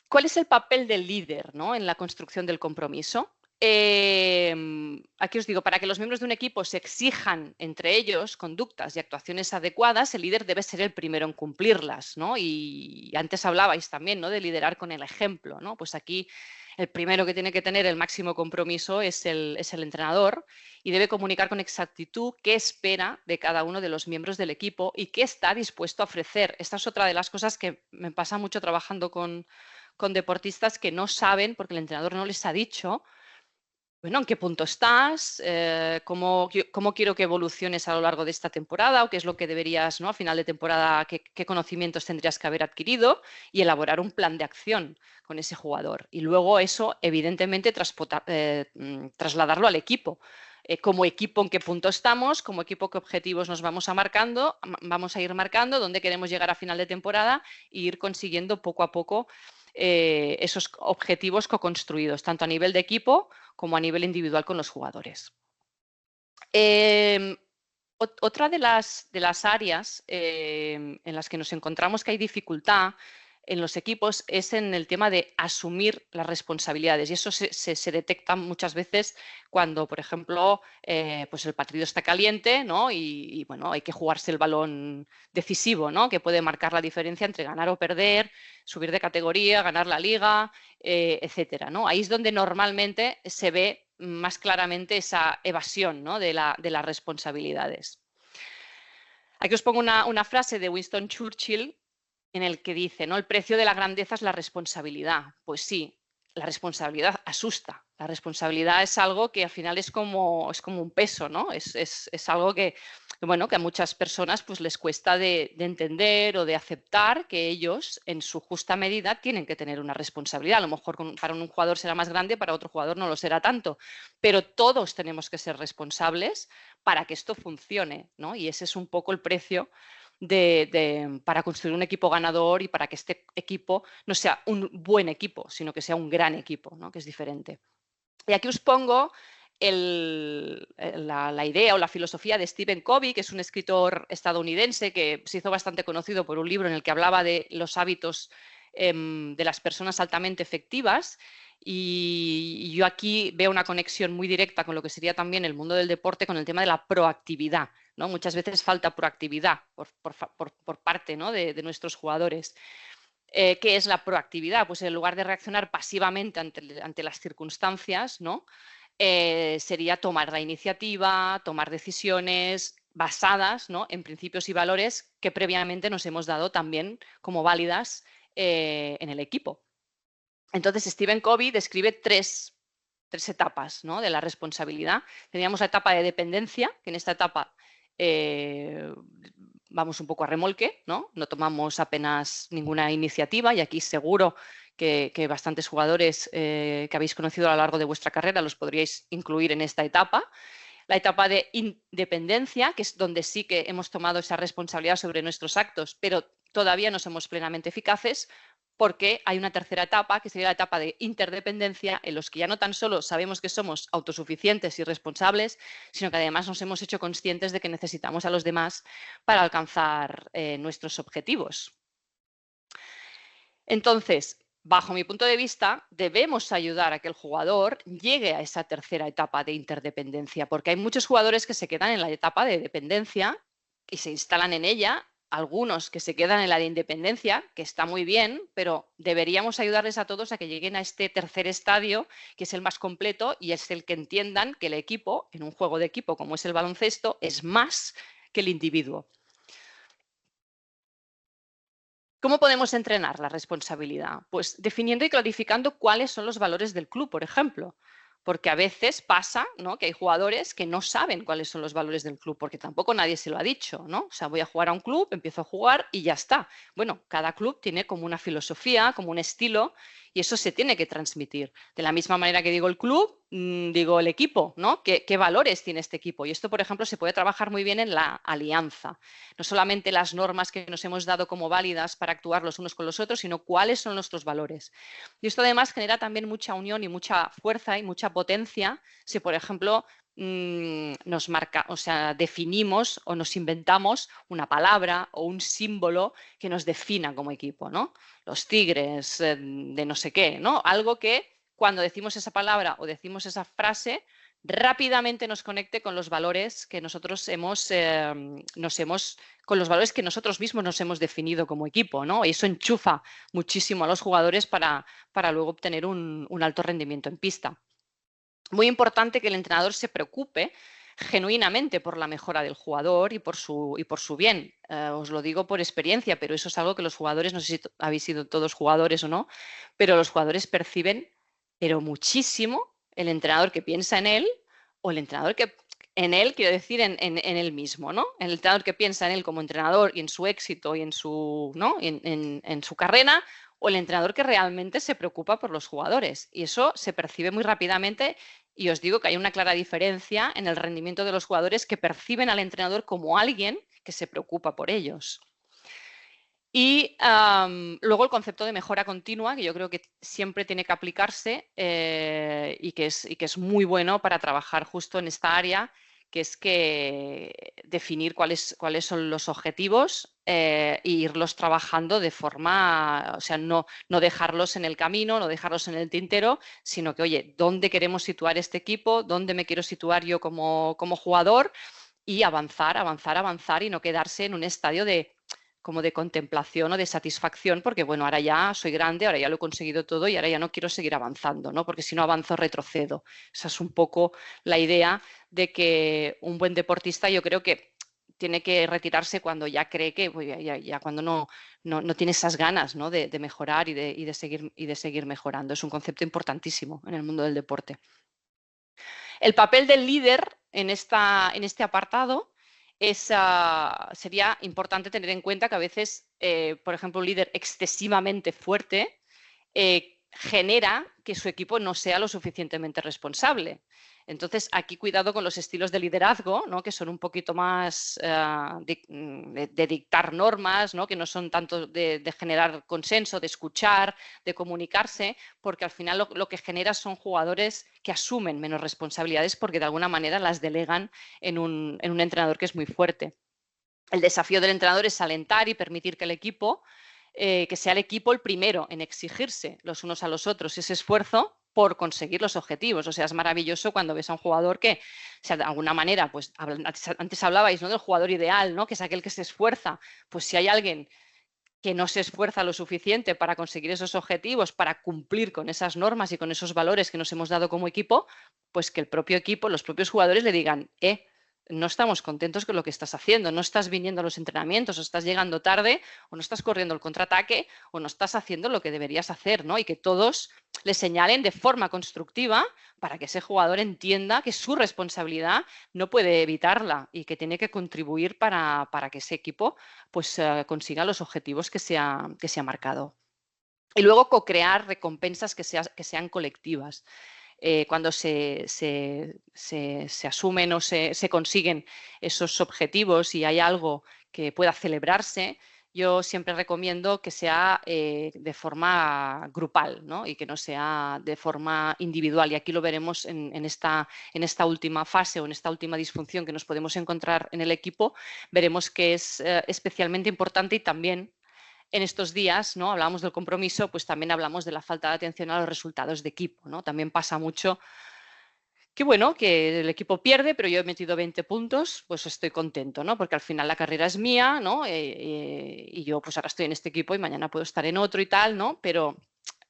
S2: ¿Cuál es el papel del líder, ¿no?, en la construcción del compromiso? Aquí os digo, para que los miembros de un equipo se exijan entre ellos conductas y actuaciones adecuadas, el líder debe ser el primero en cumplirlas, ¿no? Y antes hablabais también, ¿no?, de liderar con el ejemplo, ¿no? Pues aquí el primero que tiene que tener el máximo compromiso es el entrenador, y debe comunicar con exactitud qué espera de cada uno de los miembros del equipo y qué está dispuesto a ofrecer. Esta es otra de las cosas que me pasa mucho trabajando con deportistas, que no saben, porque el entrenador no les ha dicho, bueno, ¿en qué punto estás? ¿Cómo quiero que evoluciones a lo largo de esta temporada? ¿O qué es lo que deberías, ¿no?, a final de temporada, qué conocimientos tendrías que haber adquirido? Y elaborar un plan de acción con ese jugador. Y luego eso, evidentemente, trasladarlo al equipo. Como equipo, ¿en qué punto estamos? Como equipo, ¿qué objetivos nos vamos a ir marcando? ¿Dónde queremos llegar a final de temporada? E ir consiguiendo poco a poco esos objetivos co-construidos, tanto a nivel de equipo como a nivel individual con los jugadores. Otra de las áreas en las que nos encontramos que hay dificultad en los equipos es en el tema de asumir las responsabilidades, y eso se detecta muchas veces cuando, por ejemplo, pues el partido está caliente, ¿no? Y bueno, hay que jugarse el balón decisivo, ¿no?, que puede marcar la diferencia entre ganar o perder, subir de categoría, ganar la liga, etcétera, ¿no? Ahí es donde normalmente se ve más claramente esa evasión, ¿no?, de las responsabilidades. Aquí os pongo una frase de Winston Churchill en el que dice, ¿no?, el precio de la grandeza es la responsabilidad. Pues sí, la responsabilidad asusta. La responsabilidad es algo que al final es como un peso, ¿no? Es algo que, bueno, que a muchas personas pues les cuesta de entender o de aceptar que ellos, en su justa medida, tienen que tener una responsabilidad. A lo mejor para un jugador será más grande, para otro jugador no lo será tanto, pero todos tenemos que ser responsables para que esto funcione, ¿no? Y ese es un poco el precio para construir un equipo ganador y para que este equipo no sea un buen equipo, sino que sea un gran equipo, ¿no?, que es diferente. Y aquí os pongo la idea o la filosofía de Stephen Covey, que es un escritor estadounidense que se hizo bastante conocido por un libro en el que hablaba de los hábitos de las personas altamente efectivas. Y yo aquí veo una conexión muy directa con lo que sería también el mundo del deporte, con el tema de la proactividad, ¿no? Muchas veces falta proactividad por parte, ¿no? de nuestros jugadores. ¿Qué es la proactividad? Pues en lugar de reaccionar pasivamente ante las circunstancias, ¿no? Sería tomar la iniciativa, tomar decisiones basadas, ¿no? en principios y valores que previamente nos hemos dado también como válidas en el equipo. Entonces, Stephen Covey describe tres etapas, ¿no? de la responsabilidad. Teníamos la etapa de dependencia, que en esta etapa vamos un poco a remolque, ¿no? No tomamos apenas ninguna iniciativa, y aquí seguro que bastantes jugadores que habéis conocido a lo largo de vuestra carrera los podríais incluir en esta etapa. La etapa de independencia, que es donde sí que hemos tomado esa responsabilidad sobre nuestros actos, pero todavía no somos plenamente eficaces, porque hay una tercera etapa, que sería la etapa de interdependencia, en los que ya no tan solo sabemos que somos autosuficientes y responsables, sino que además nos hemos hecho conscientes de que necesitamos a los demás para alcanzar nuestros objetivos. Entonces, bajo mi punto de vista, debemos ayudar a que el jugador llegue a esa tercera etapa de interdependencia, porque hay muchos jugadores que se quedan en la etapa de dependencia y se instalan en ella, algunos que se quedan en la de independencia, que está muy bien, pero deberíamos ayudarles a todos a que lleguen a este tercer estadio, que es el más completo y es el que entiendan que el equipo, en un juego de equipo como es el baloncesto, es más que el individuo. ¿Cómo podemos entrenar la responsabilidad? Pues definiendo y clarificando cuáles son los valores del club, por ejemplo. Porque a veces pasa, ¿no? que hay jugadores que no saben cuáles son los valores del club, porque tampoco nadie se lo ha dicho, ¿no? O sea, voy a jugar a un club, empiezo a jugar y ya está. Bueno, cada club tiene como una filosofía, como un estilo, y eso se tiene que transmitir. De la misma manera que digo el club, digo el equipo, ¿no? ¿Qué valores tiene este equipo? Y esto, por ejemplo, se puede trabajar muy bien en la alianza. No solamente las normas que nos hemos dado como válidas para actuar los unos con los otros, sino cuáles son nuestros valores. Y esto además genera también mucha unión y mucha fuerza y mucha potencia si, por ejemplo, nos marca, o sea, definimos o nos inventamos una palabra o un símbolo que nos defina como equipo, ¿no? Los tigres de no sé qué, ¿no? Algo que cuando decimos esa palabra o decimos esa frase rápidamente nos conecte con los valores que nosotros con los valores que nosotros mismos nos hemos definido como equipo, ¿no? Y eso enchufa muchísimo a los jugadores para luego obtener un alto rendimiento en pista. Muy importante que el entrenador se preocupe genuinamente por la mejora del jugador y por su bien. Os lo digo por experiencia, pero eso es algo que los jugadores, no sé si habéis sido todos jugadores o no, pero los jugadores perciben, pero muchísimo, el entrenador que piensa en él o el entrenador que en él, quiero decir, en él mismo, ¿no? El entrenador que piensa en él como entrenador y en su éxito y en su, ¿no? en su carrera, o el entrenador que realmente se preocupa por los jugadores. Y eso se percibe muy rápidamente, y os digo que hay una clara diferencia en el rendimiento de los jugadores que perciben al entrenador como alguien que se preocupa por ellos. Y luego el concepto de mejora continua, que yo creo que siempre tiene que aplicarse y que es muy bueno para trabajar justo en esta área, que es que definir cuáles son los objetivos e irlos trabajando de forma, o sea, no dejarlos en el camino, no dejarlos en el tintero, sino que, oye, ¿dónde queremos situar este equipo? ¿Dónde me quiero situar yo como jugador? Y avanzar y no quedarse en un estadio como de contemplación o de satisfacción, porque bueno, ahora ya soy grande, ahora ya lo he conseguido todo y ahora ya no quiero seguir avanzando, ¿no? Porque si no avanzo, retrocedo. Esa es un poco la idea de que un buen deportista, yo creo que tiene que retirarse cuando ya cree que, pues ya cuando no tiene esas ganas, ¿no? de mejorar y de seguir mejorando. Es un concepto importantísimo en el mundo del deporte. El papel del líder en este apartado sería importante tener en cuenta que a veces, por ejemplo, un líder excesivamente fuerte genera que su equipo no sea lo suficientemente responsable. Entonces, aquí cuidado con los estilos de liderazgo, ¿no? Que son un poquito más de dictar normas, ¿no? Que no son tanto de generar consenso, de escuchar, de comunicarse, porque al final lo que genera son jugadores que asumen menos responsabilidades porque de alguna manera las delegan en un entrenador que es muy fuerte. El desafío del entrenador es alentar y permitir que el equipo, que sea el equipo el primero en exigirse los unos a los otros ese esfuerzo por conseguir los objetivos. O sea, es maravilloso cuando ves a un jugador que, o sea, de alguna manera, pues antes hablabais, ¿no?, del jugador ideal, ¿no?, que es aquel que se esfuerza. Pues si hay alguien que no se esfuerza lo suficiente para conseguir esos objetivos, para cumplir con esas normas y con esos valores que nos hemos dado como equipo, pues que el propio equipo, los propios jugadores le digan, no estamos contentos con lo que estás haciendo, no estás viniendo a los entrenamientos, o estás llegando tarde, o no estás corriendo el contraataque, o no estás haciendo lo que deberías hacer, ¿no? Y que todos le señalen de forma constructiva para que ese jugador entienda que su responsabilidad no puede evitarla y que tiene que contribuir para que ese equipo pues, consiga los objetivos que se ha marcado. Y luego co-crear recompensas que sean colectivas. Cuando se asumen o se consiguen esos objetivos y hay algo que pueda celebrarse, yo siempre recomiendo que sea de forma grupal, ¿no?, y que no sea de forma individual. Y aquí lo veremos en esta última fase o en esta última disfunción que nos podemos encontrar en el equipo. Veremos que es especialmente importante y también en estos días, ¿no?, hablamos del compromiso, pues también hablamos de la falta de atención a los resultados de equipo, ¿no? También pasa mucho que, bueno, que el equipo pierde, pero yo he metido 20 puntos, pues estoy contento, ¿no? Porque al final la carrera es mía, ¿no? Y yo pues ahora estoy en este equipo y mañana puedo estar en otro y tal, ¿no? Pero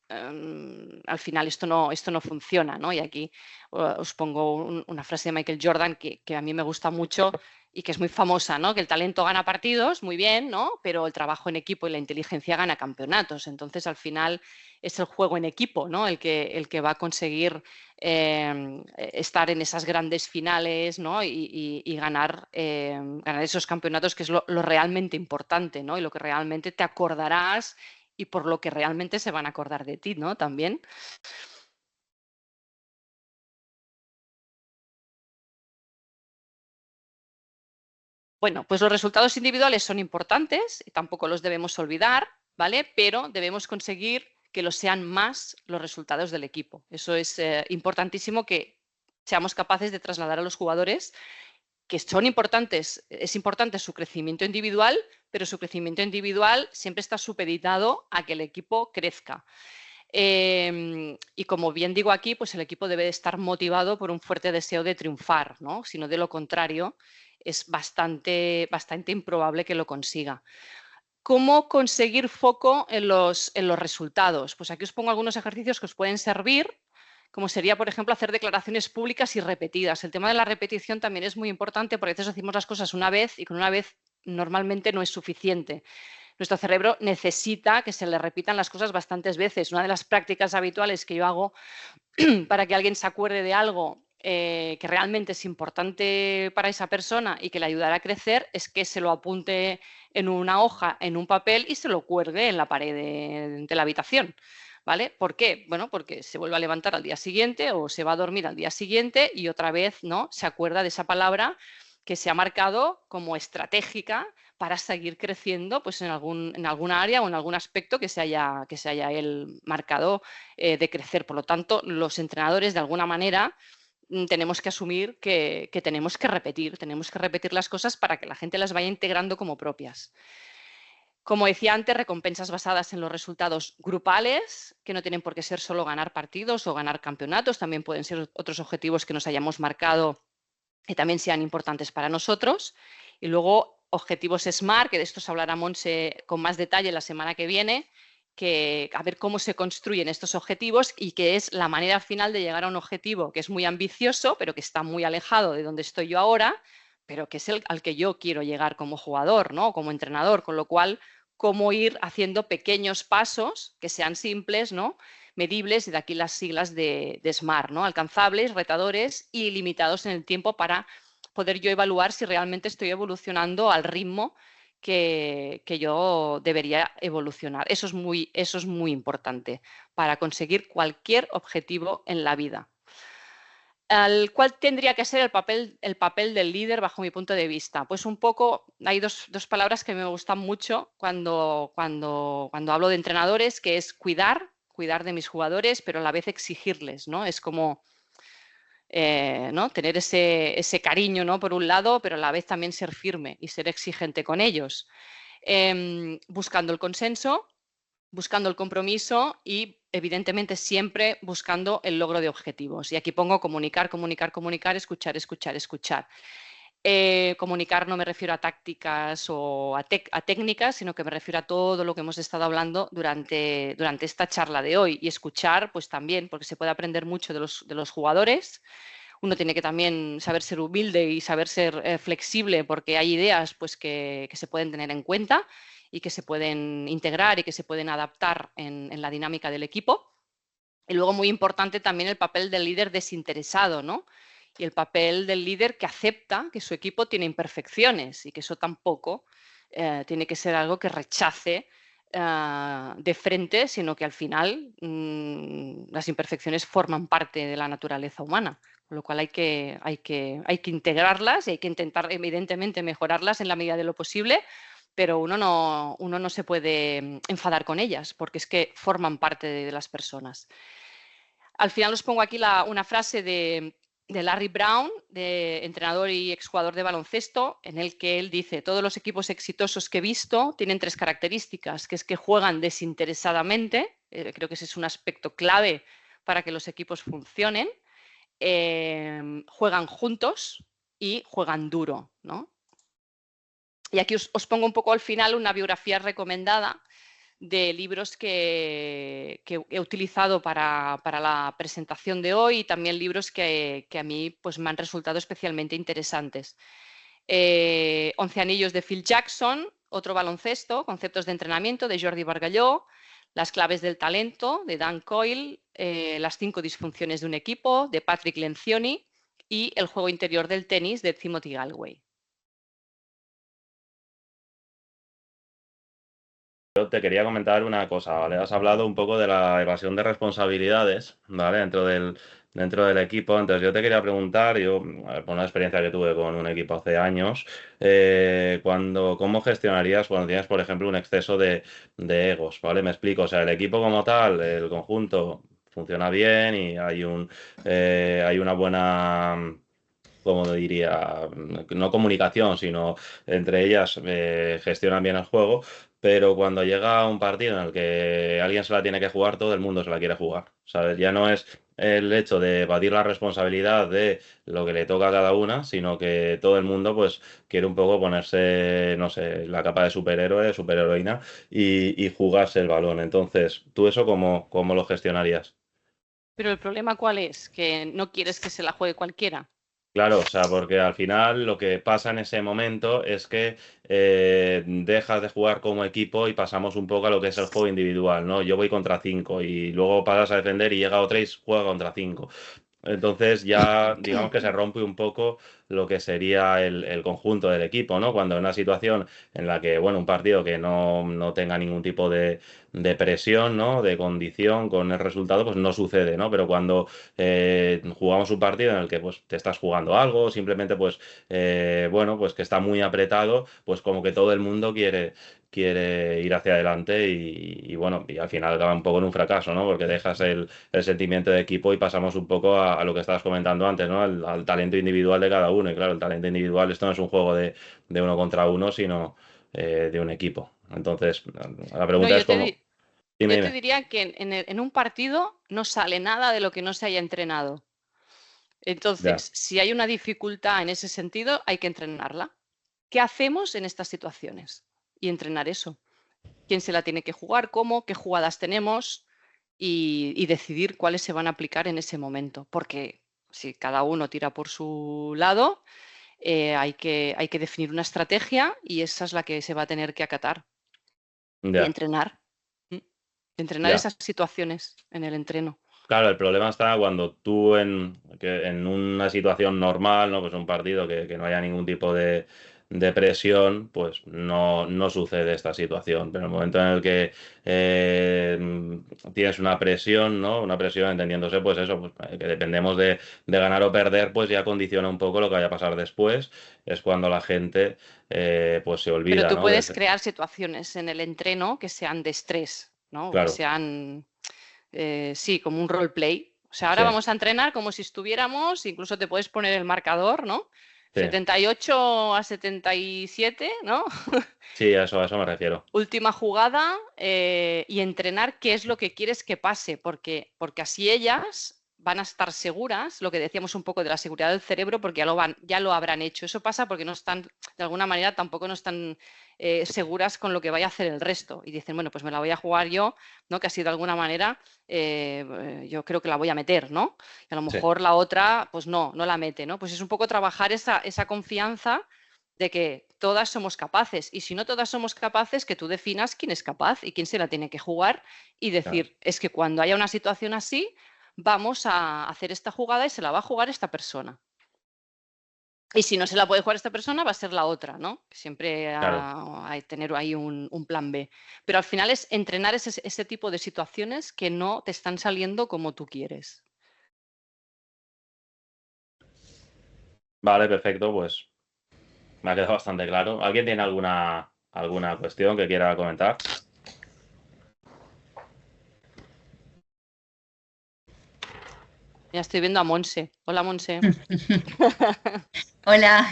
S2: al final esto no funciona, ¿no? Y aquí os pongo una frase de Michael Jordan que a mí me gusta mucho y que es muy famosa, ¿no? Que el talento gana partidos, muy bien, ¿no? Pero el trabajo en equipo y la inteligencia gana campeonatos. Entonces, al final es el juego en equipo, ¿no?, el que va a conseguir estar en esas grandes finales, ¿no?, y ganar esos campeonatos, que es lo realmente importante, ¿no?, y lo que realmente te acordarás y por lo que realmente se van a acordar de ti, ¿no?, también. Bueno, pues los resultados individuales son importantes y tampoco los debemos olvidar, ¿vale? Pero debemos conseguir que lo sean más los resultados del equipo. Eso es importantísimo, que seamos capaces de trasladar a los jugadores que son importantes. Es importante su crecimiento individual, pero su crecimiento individual siempre está supeditado a que el equipo crezca. Y como bien digo aquí, pues el equipo debe estar motivado por un fuerte deseo de triunfar, ¿no? Si no, de lo contrario, es bastante improbable que lo consiga. ¿Cómo conseguir foco en los resultados? Pues aquí os pongo algunos ejercicios que os pueden servir, como sería, por ejemplo, hacer declaraciones públicas y repetidas. El tema de la repetición también es muy importante, porque a veces decimos las cosas una vez y con una vez normalmente no es suficiente. Nuestro cerebro necesita que se le repitan las cosas bastantes veces. Una de las prácticas habituales que yo hago para que alguien se acuerde de algo que realmente es importante para esa persona y que le ayudará a crecer es que se lo apunte en una hoja, en un papel, y se lo cuelgue en la pared de la habitación. ¿Vale? ¿Por qué? Bueno, porque se vuelve a levantar al día siguiente o se va a dormir al día siguiente y otra vez, ¿no?, se acuerda de esa palabra que se ha marcado como estratégica para seguir creciendo, pues en alguna área o en algún aspecto que se haya él marcado de crecer. Por lo tanto, los entrenadores, de alguna manera, tenemos que asumir que tenemos que repetir las cosas para que la gente las vaya integrando como propias. Como decía antes, recompensas basadas en los resultados grupales, que no tienen por qué ser solo ganar partidos o ganar campeonatos, también pueden ser otros objetivos que nos hayamos marcado que también sean importantes para nosotros. Y luego objetivos SMART, que de estos hablará Montse con más detalle la semana que viene, que a ver cómo se construyen estos objetivos y que es la manera final de llegar a un objetivo que es muy ambicioso, pero que está muy alejado de donde estoy yo ahora, pero que es al que yo quiero llegar como jugador, ¿no?, como entrenador, con lo cual cómo ir haciendo pequeños pasos que sean simples, ¿no?, medibles, y de aquí las siglas de SMART, ¿no?, alcanzables, retadores y limitados en el tiempo, para poder yo evaluar si realmente estoy evolucionando al ritmo que yo debería evolucionar. Eso es muy importante para conseguir cualquier objetivo en la vida. ¿Cuál tendría que ser el papel del líder bajo mi punto de vista? Pues un poco, hay dos palabras que me gustan mucho cuando hablo de entrenadores, que es cuidar de mis jugadores, pero a la vez exigirles, ¿no? Es como ¿no?, tener ese cariño, ¿no?, por un lado, pero a la vez también ser firme y ser exigente con ellos. Buscando el consenso, buscando el compromiso y, evidentemente, siempre buscando el logro de objetivos. Y aquí pongo comunicar, comunicar, comunicar, escuchar, escuchar, escuchar. Comunicar no me refiero a tácticas o a técnicas, sino que me refiero a todo lo que hemos estado hablando durante esta charla de hoy. Y escuchar, pues también, porque se puede aprender mucho de los jugadores. Uno tiene que también saber ser humilde y saber ser flexible, porque hay ideas pues, que se pueden tener en cuenta y que se pueden integrar y que se pueden adaptar en la dinámica del equipo. Y luego, muy importante también el papel del líder desinteresado, ¿no? Y el papel del líder que acepta que su equipo tiene imperfecciones y que eso tampoco tiene que ser algo que rechace de frente, sino que al final las imperfecciones forman parte de la naturaleza humana, con lo cual hay que integrarlas y hay que intentar, evidentemente, mejorarlas en la medida de lo posible, pero uno no se puede enfadar con ellas, porque es que forman parte de las personas. Al final os pongo aquí una frase de Larry Brown, de entrenador y exjugador de baloncesto, en el que él dice: todos los equipos exitosos que he visto tienen 3 características, que es que juegan desinteresadamente, creo que ese es un aspecto clave para que los equipos funcionen, juegan juntos y juegan duro, ¿no? Y aquí os pongo un poco al final una biografía recomendada de libros que he utilizado para la presentación de hoy y también libros que a mí pues, me han resultado especialmente interesantes. 11 anillos de Phil Jackson, Otro baloncesto, Conceptos de entrenamiento de Jordi Bargalló, Las claves del talento de Dan Coyle, Las 5 disfunciones de un equipo de Patrick Lencioni y El juego interior del tenis de Timothy Galway.
S1: Yo te quería comentar una cosa, ¿vale? Has hablado un poco de la evasión de responsabilidades, ¿vale? Dentro del equipo. Entonces yo te quería preguntar, por una experiencia que tuve con un equipo hace años, ¿cómo gestionarías cuando tienes, por ejemplo, un exceso de egos, ¿vale? Me explico, o sea, el equipo como tal, el conjunto funciona bien y hay una buena, como diría, no comunicación, sino entre ellas gestionan bien el juego, pero cuando llega un partido en el que alguien se la tiene que jugar, todo el mundo se la quiere jugar, ¿sabes? Ya no es el hecho de evadir la responsabilidad de lo que le toca a cada una, sino que todo el mundo pues quiere un poco ponerse, no sé, la capa de superhéroe, superheroína y jugarse el balón. Entonces, ¿tú eso cómo lo gestionarías?
S2: Pero el problema, ¿cuál es? Que no quieres que se la juegue cualquiera.
S1: Claro, o sea, porque al final lo que pasa en ese momento es que dejas de jugar como equipo y pasamos un poco a lo que es el juego individual, ¿no? Yo voy contra 5 y luego pasas a defender y llega otra y juega contra 5. Entonces ya digamos que se rompe un poco lo que sería el conjunto del equipo, ¿no? Cuando en una situación en la que, bueno, un partido que no tenga ningún tipo de presión, ¿no? De condición con el resultado, pues no sucede, ¿no? Pero cuando jugamos un partido en el que pues te estás jugando algo, simplemente pues, bueno, pues que está muy apretado, pues como que todo el mundo quiere ir hacia adelante y bueno, y al final acaba un poco en un fracaso, ¿no? Porque dejas el sentimiento de equipo y pasamos un poco a lo que estabas comentando antes, ¿no? Al talento individual de cada uno. Y claro, el talento individual, esto no es un juego de uno contra uno, sino de un equipo. Entonces, la pregunta es cómo... Dime,
S2: Yo te
S1: dime.
S2: diría que en un partido no sale nada de lo que no se haya entrenado.
S1: Ya.
S2: Entonces, si hay una dificultad en ese sentido, hay que entrenarla. ¿Qué hacemos en estas situaciones? Y entrenar eso. ¿Quién se la tiene que jugar? ¿Cómo? ¿Qué jugadas tenemos? Y decidir cuáles se van a aplicar en ese momento. Porque si cada uno tira por su lado, hay que definir una estrategia y esa es la que se va a tener que acatar y
S1: Ya,
S2: entrenar. Entrenar
S1: ya.
S2: esas situaciones en el entreno.
S1: Claro, el problema está cuando tú en una situación normal, ¿no? Pues un partido que no haya ningún tipo de presión, pues no sucede esta situación. Pero en el momento en el que tienes una presión, ¿no? Una presión entendiéndose, pues eso, pues, que dependemos de ganar o perder, pues ya condiciona un poco lo que vaya a pasar después. Es cuando la gente pues se
S2: Pero
S1: olvida,
S2: tú
S1: ¿no?
S2: puedes crear situaciones en el entreno que sean de estrés, ¿no? O que
S1: Claro,
S2: sean, sí, como un roleplay. O sea, ahora
S1: sí,
S2: vamos a entrenar como si estuviéramos, incluso te puedes poner el marcador, ¿no?
S1: Sí.
S2: 78 a 77, ¿no?
S1: Sí, a eso me refiero.
S2: Última jugada y entrenar qué es lo que quieres que pase, porque así ellas van a estar seguras, lo que decíamos un poco de la seguridad del cerebro, porque ya lo habrán hecho. Eso pasa porque no están, de alguna manera, tampoco no están seguras con lo que vaya a hacer el resto. Y dicen, bueno, pues me la voy a jugar yo, ¿no? Que así de alguna manera yo creo que la voy a meter, ¿no? Y a lo mejor la otra, pues no la mete, ¿no? Pues es un poco trabajar esa confianza de que todas somos capaces. Y si no todas somos capaces, que tú definas quién es capaz y quién se la tiene que jugar y decir, es que cuando haya una situación así, vamos a hacer esta jugada y se la va a jugar esta persona. Y si no se la puede jugar esta persona, va a ser la otra, ¿no? Siempre hay que tener ahí un plan B. Pero al final es entrenar ese tipo de situaciones que no te están saliendo como tú quieres.
S1: Vale, perfecto, pues me ha quedado bastante claro. ¿Alguien tiene alguna cuestión que quiera comentar?
S2: Ya estoy viendo a Monse. Hola, Monse.
S12: Hola.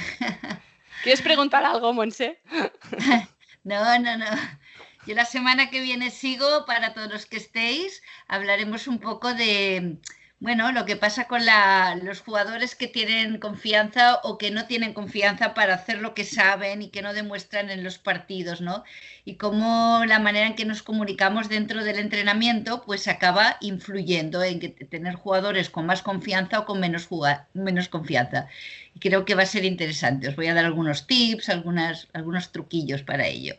S2: ¿Quieres preguntar algo, Monse?
S12: No. Yo la semana que viene sigo, para todos los que estéis, hablaremos un poco de, bueno, lo que pasa con los jugadores que tienen confianza o que no tienen confianza para hacer lo que saben y que no demuestran en los partidos, ¿no? Y cómo la manera en que nos comunicamos dentro del entrenamiento pues acaba influyendo en que tener jugadores con más confianza o con menos confianza. Y creo que va a ser interesante. Os voy a dar algunos tips, algunos truquillos para ello.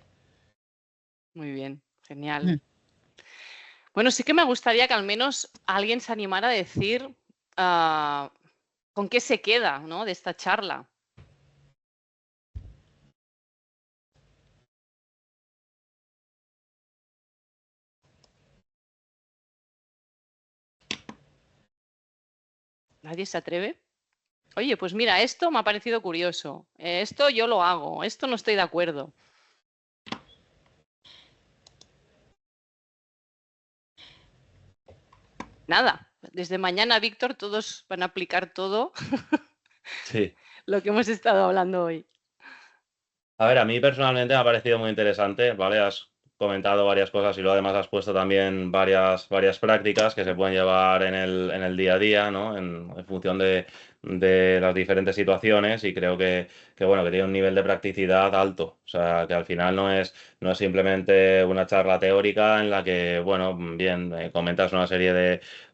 S2: Muy bien, genial. Bueno, sí que me gustaría que al menos alguien se animara a decir con qué se queda, ¿no? De esta charla. ¿Nadie se atreve? Oye, pues mira, esto me ha parecido curioso. Esto yo lo hago. Esto no estoy de acuerdo. Nada. Desde mañana, Víctor, todos van a aplicar todo
S1: Sí.
S2: lo que hemos estado hablando hoy.
S1: A ver, a mí personalmente me ha parecido muy interesante, ¿vale? Has comentado varias cosas y luego además has puesto también varias prácticas que se pueden llevar en el día a día, ¿no? En función de las diferentes situaciones y creo que bueno, que tiene un nivel de practicidad alto. O sea, que al final no es simplemente una charla teórica en la que, bueno, bien, comentas una serie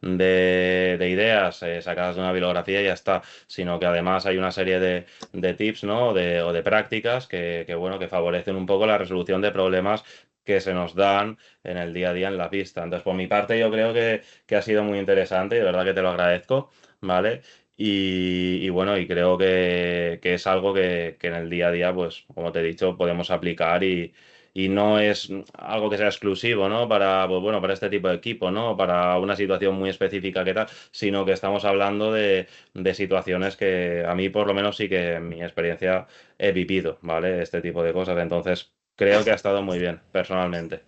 S1: de ideas sacadas de una bibliografía y ya está, sino que además hay una serie de tips, ¿no? o de prácticas que, bueno, que favorecen un poco la resolución de problemas que se nos dan en el día a día en la pista. Entonces, por mi parte, yo creo que ha sido muy interesante y de verdad que te lo agradezco, ¿vale? Y bueno, y creo que es algo que en el día a día, pues, como te he dicho, podemos aplicar y no es algo que sea exclusivo, ¿no? Para, pues bueno, para este tipo de equipo, ¿no? Para una situación muy específica que tal, sino que estamos hablando de situaciones que a mí por lo menos sí que en mi experiencia he vivido, ¿vale? Este tipo de cosas. Entonces, creo que ha estado muy bien, personalmente.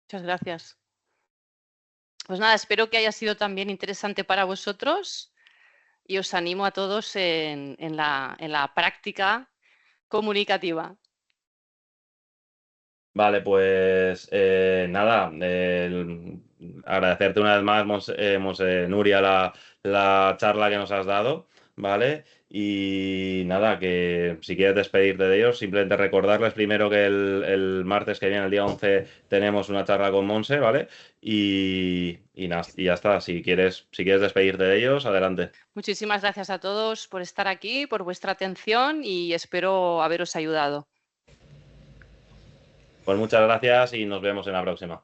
S2: Muchas gracias. Pues nada, espero que haya sido también interesante para vosotros y os animo a todos en la práctica comunicativa.
S1: Vale, pues nada, agradecerte una vez más, Nuria, la charla que nos has dado, ¿vale? Y nada, que si quieres despedirte de ellos, simplemente recordarles primero que el martes que viene, el día 11, tenemos una charla con Monse, ¿vale? Y nada, y ya está, si quieres despedirte de ellos, adelante.
S2: Muchísimas gracias a todos por estar aquí, por vuestra atención y espero haberos ayudado.
S1: Pues muchas gracias y nos vemos en la próxima.